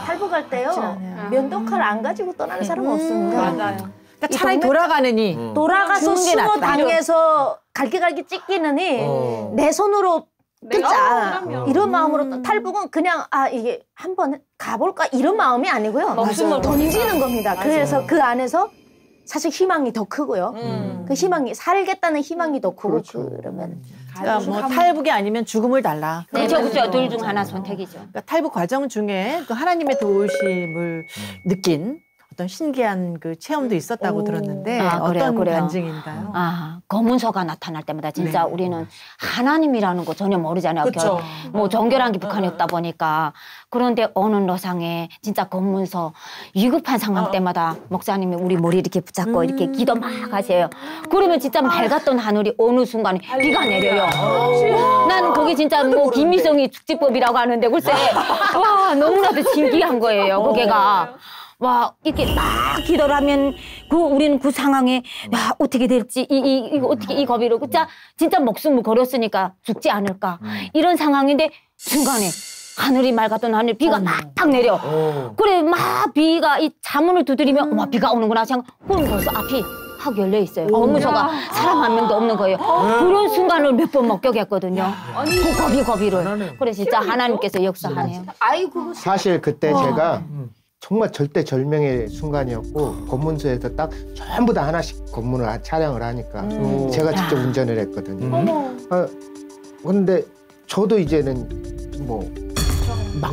탈북할 때요. 면도칼 안 가지고 떠나는 사람은 없습니다. 맞아요. 그러니까 차라리 돌아가느니 돌아가서 죽는 게 수모 낫다. 당해서 갈기갈기 찢기느니 내 손으로 뜯자 이런 마음으로 탈북은 그냥 이게 한번 가볼까 이런 마음이 아니고요. 던지는 겁니다. 그래서 그 안에서 사실 희망이 더 크고요. 그 희망이 살겠다는 희망이 더 크고 그러면 그러니까 뭐 탈북이 아니면 죽음을 달라. 그렇죠, 그렇죠. 둘 중 하나 선택이죠. 그러니까 탈북 과정 중에 그 하나님의 도우심을 느낀 어떤 신기한 그 체험도 있었다고 들었는데 어떤 간증인가요? 검은소가 나타날 때마다 진짜 우리는 하나님이라는 거 전혀 모르잖아요. 뭐 종교란 게 북한에 없다 보니까. 그런데 어느 노상에 진짜 검은소 위급한 상황 때마다 목사님이 우리 머리 이렇게 붙잡고 이렇게 기도 막 하세요. 그러면 진짜 맑았던 하늘이 어느 순간에 비가 내려요. 나는 그게 진짜 뭐 김미성이 축지법이라고 하는데 글쎄 와 너무나도 신기한 거예요. 그게가. 와 이렇게 막 기도를 하면 우리는 그 상황에 야 어떻게 될지 이거 어떻게 이 거비로 진짜 목숨을 걸었으니까 죽지 않을까 이런 상황인데 중간에 하늘이 맑았던 하늘 비가 막 내려 그래 막 비가 이 자문을 두드리면 어머 비가 오는구나 생각 그럼 벌써 앞이 확 열려 있어요. 검은소가 사람 한 명도 없는 거예요. 그런 순간을 몇 번 목격했거든요. 그 거비를 그래 진짜 하나님께서 역사하네요. 아이고 사실 그때 제가 정말 절대절명의 순간이었고 검문소에서 딱 전부 다 하나씩 검문을 촬영을 하니까 제가 직접 운전을 했거든요. 그런데 저도 이제는 뭐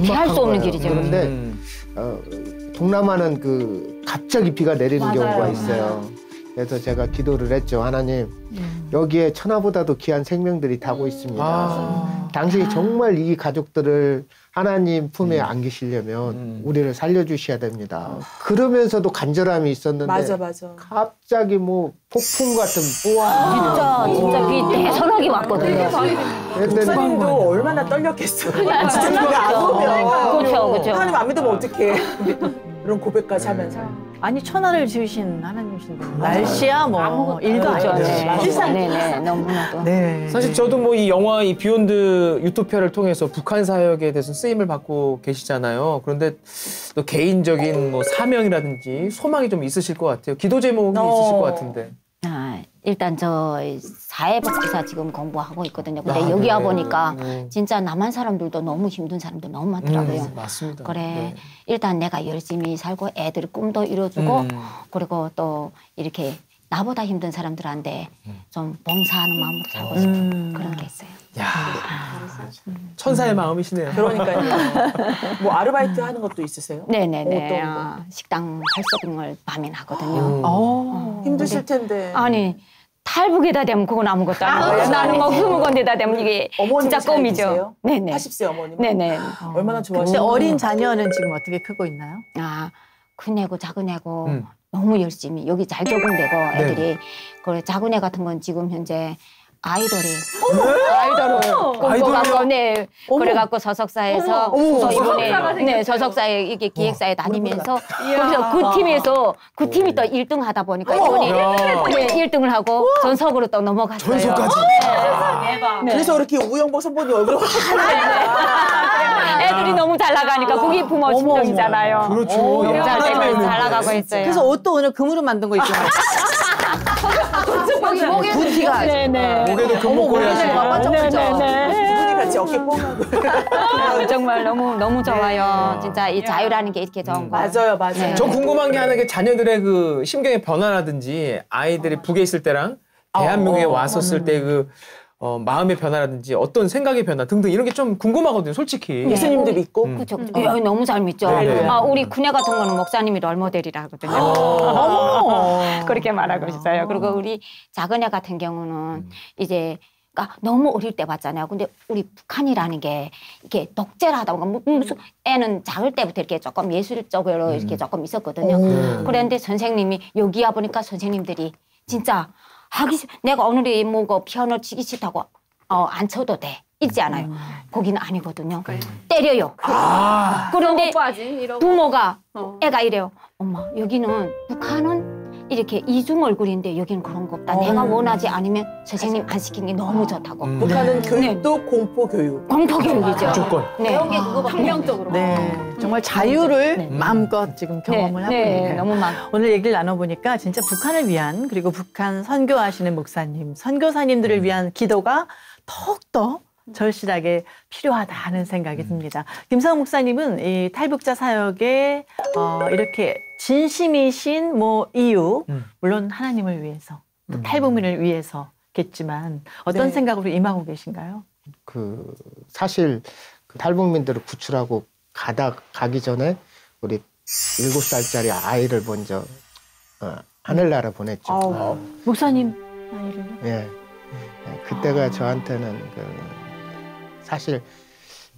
피할 수 없는 길이죠. 그런데 동남아는 그 갑자기 비가 내리는 경우가 있어요. 그래서 제가 기도를 했죠. 하나님 여기에 천하보다도 귀한 생명들이 타고 있습니다. 당신이 정말 이 가족들을 하나님 품에 안기시려면 우리를 살려주셔야 됩니다. 그러면서도 간절함이 있었는데 맞아. 갑자기 뭐 폭풍 같은 진짜 비 대선하게 왔거든요. 목사님도 얼마나 떨렸겠어요. 진짜 비가 안 오면 그렇죠. 하나님 안 믿으면 어떡해. 이런 고백까지 하면서 아니 천하를 지으신 하나님이신데 날씨야 뭐 일도 아니죠. 네네 너무나도. 사실 저도 뭐 이 영화 이 비욘드 유토피아를 통해서 북한 사역에 대해서 쓰임을 받고 계시잖아요. 그런데 또 개인적인 뭐 사명이라든지 소망이 좀 있으실 것 같아요. 기도 제목이 있으실 것 같은데. 일단 저 사회복지사 지금 공부하고 있거든요. 근데 여기 와 보니까 진짜 남한 사람들도 너무 힘든 사람들 너무 많더라고요. 맞습니다. 그래 일단 내가 열심히 살고 애들 꿈도 이뤄주고 그리고 또 이렇게 나보다 힘든 사람들한테 좀 봉사하는 마음으로 살고 싶은 그런 게 있어요. 야, 천사의 마음이시네요. 그러니까요. 뭐 아르바이트 하는 것도 있으세요? 네네네. 식당 활동을 밤에 하거든요. 힘드실 텐데. 아니 탈북에다 대면 그건 아무것도 아니고요. 나는 뭐 20건에다 대면 이게 진짜 꿈이죠. 네네. 80세 어머님. 네네. 얼마나 좋아하시나요? 근데 어린 자녀는 지금 어떻게 크고 있나요? 큰 애고 작은 애고 너무 열심히 여기 잘 적응되고 애들이 그래 작은 애 같은 건 지금 현재 아이돌을 꿈꿔갖고 그래갖고 소속사에서 또 이번에 소속사에 이게 기획사에 다니면서 거기서 그 팀에서 그 팀이 또 1등 하다 보니까 이번에 1등을 하고 전속으로 또 넘어갔어요. 전속까지. 그래서 이렇게 우영복 선배님 얼굴 애들이 너무 잘 나가니까 그게 부모 심정이잖아요. 그렇죠. 잘 나가고 있어요. 그래서 옷도 오늘 금으로 만든 거 있잖아요. 부티가 목에도 금목걸이 하시고 분이 같이 어깨 뽕하고 정말 너무 좋아요. 진짜 이 자유라는 게 이렇게 좋은 거. 맞아요. 저 궁금한 게 하나 게 자녀들의 그 심경의 변화라든지 아이들이 북에 있을 때랑 대한민국에 왔었을 때 그 마음의 변화라든지 어떤 생각의 변화 등등 이런 게 좀 궁금하거든요, 솔직히. 예수님도 믿고. 그렇죠. 너무 잘 믿죠. 우리 큰애 같은 거는 목사님이 롤모델이라 하거든요. 그렇게 말하고 있어요. 그리고 우리 작은애 같은 경우는 이제 너무 어릴 때 봤잖아요. 근데 우리 북한이라는 게 이렇게 독재를 하다 보니까 무슨 애는 작을 때부터 이렇게 조금 예술적으로 이렇게 조금 있었거든요. 그런데 선생님이 여기 와 보니까 선생님들이 진짜 내가 오늘이 뭐고 피아노 치기 싫다고 안 쳐도 돼. 있지 않아요. 거기는 아니거든요. 때려요. 그런데 부모가 애가 이래요. 엄마 여기는 북한은 이렇게 이중 얼굴인데 여기는 그런 거 없다. 내가 원하지 않으면 선생님 안 시키는 게 너무 좋다고. 북한은 교육도 공포 교육. 공포 교육이죠. 무조건. 네. 그게 그거 환경적으로. 네. 정말 자유를 마음껏 지금 경험을 하고 있네요. 너무 많. 오늘 얘기를 나눠보니까 진짜 북한을 위한 그리고 북한 선교하시는 목사님, 선교사님들을 위한 기도가 더욱더 절실하게 필요하다 하는 생각이 듭니다. 김상훈 목사님은 이 탈북자 사역에 이렇게 진심이신 이유, 물론 하나님을 위해서, 또 탈북민을 위해서겠지만 어떤 생각으로 임하고 계신가요? 사실 그 탈북민들을 구출하고 가기 전에 우리 7살짜리 아이를 먼저 하늘나라 보냈죠. 목사님 아이를요? 예. 그때가 저한테는 사실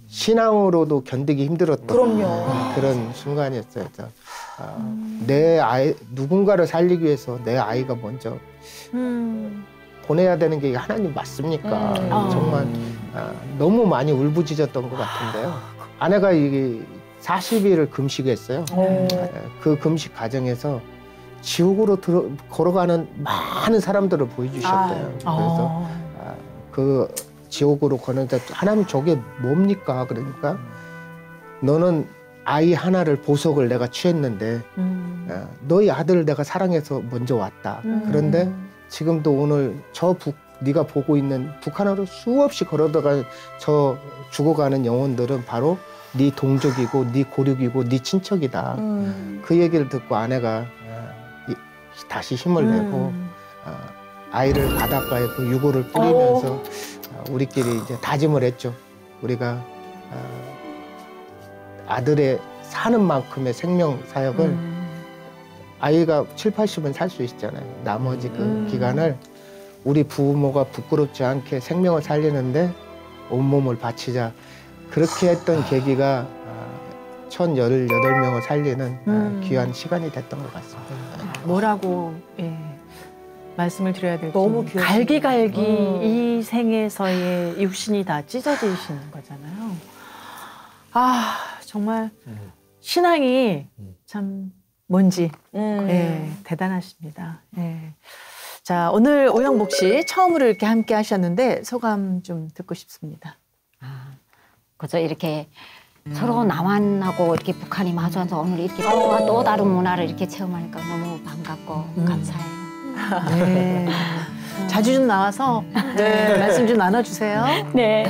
신앙으로도 견디기 힘들었던 그런 순간이었어요. 내 아이, 누군가를 살리기 위해서 내 아이가 먼저 보내야 되는 게 하나님 맞습니까? 정말 너무 많이 울부짖었던 것 같은데요. 아내가 이게 40일을 금식했어요. 그 금식 과정에서 지옥으로 걸어가는 많은 사람들을 보여주셨대요. 그래서 그 지옥으로 거는데 하나님 저게 뭡니까? 그러니까 너는 아이 하나를 보석을 내가 취했는데 너희 아들을 내가 사랑해서 먼저 왔다. 그런데 지금도 오늘 네가 보고 있는 북한으로 수없이 걸어다가 저 죽어가는 영혼들은 바로 네 동족이고 네 고륙이고 네 친척이다. 그 얘기를 듣고 아내가 다시 힘을 내고 아이를 바닷가에 그 유골을 뿌리면서 우리끼리 이제 다짐을 했죠. 우리가 아들의 사는 만큼의 생명 사역을 아이가 7, 80은 살 수 있잖아요. 나머지 그 기간을 우리 부모가 부끄럽지 않게 생명을 살리는데 온몸을 바치자. 그렇게 했던 계기가 1,018명을 살리는 귀한 시간이 됐던 것 같습니다. 뭐라고 말씀을 드려야 될지. 너무 갈기갈기 이 생에서의 육신이 다 찢어지시는 거잖아요. 정말 신앙이 참 뭔지 대단하십니다. 자, 오늘 오영복 씨 처음으로 이렇게 함께 하셨는데 소감 좀 듣고 싶습니다. 그저 이렇게 서로 남한하고 이렇게 북한이 마주하면서 오늘 이렇게 또 다른 문화를 이렇게 체험하니까 너무 반갑고 감사해요. 네. 자주 좀 나와서 말씀 좀 나눠주세요. 네.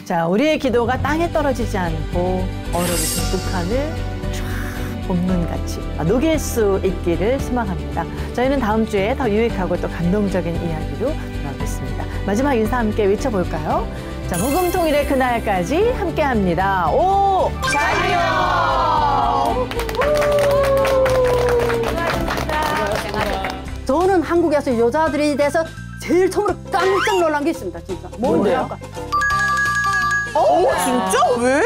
자, 우리의 기도가 땅에 떨어지지 않고 얼어붙은 북한을 쫙 봄눈같이 녹일 수 있기를 소망합니다. 저희는 다음 주에 더 유익하고 또 감동적인 이야기로 돌아오겠습니다. 마지막 인사 함께 외쳐볼까요? 자, 복음 통일의 그날까지 함께합니다. 오! 자유! 저는 한국에서 여자들에 대해서 제일 처음으로 깜짝 놀란 게 있습니다, 진짜. 뭔데요? 진짜? 왜?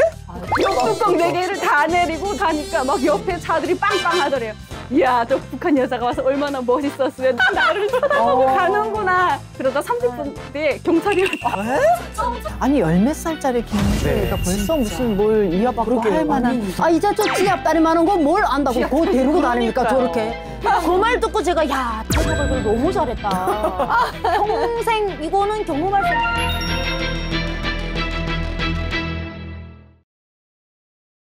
뚜껑 4개를 다 내리고 가니까 막 옆에 차들이 빵빵하더래요. 이야, 저 북한 여자가 와서 얼마나 멋있었으면 나를 쳐다보고 가는구나. 그러다 30분 뒤에 경찰이 왔어요. 아니, 10몇 살짜리 김주희가 벌써 무슨 뭘 이어받고 할 만한. 이제 저 지압다리 많은 거 뭘 안다고 그거 데리고 다니니까 저렇게. 그 말 듣고 제가 탈북을 너무 잘했다. 평생 이거는 경험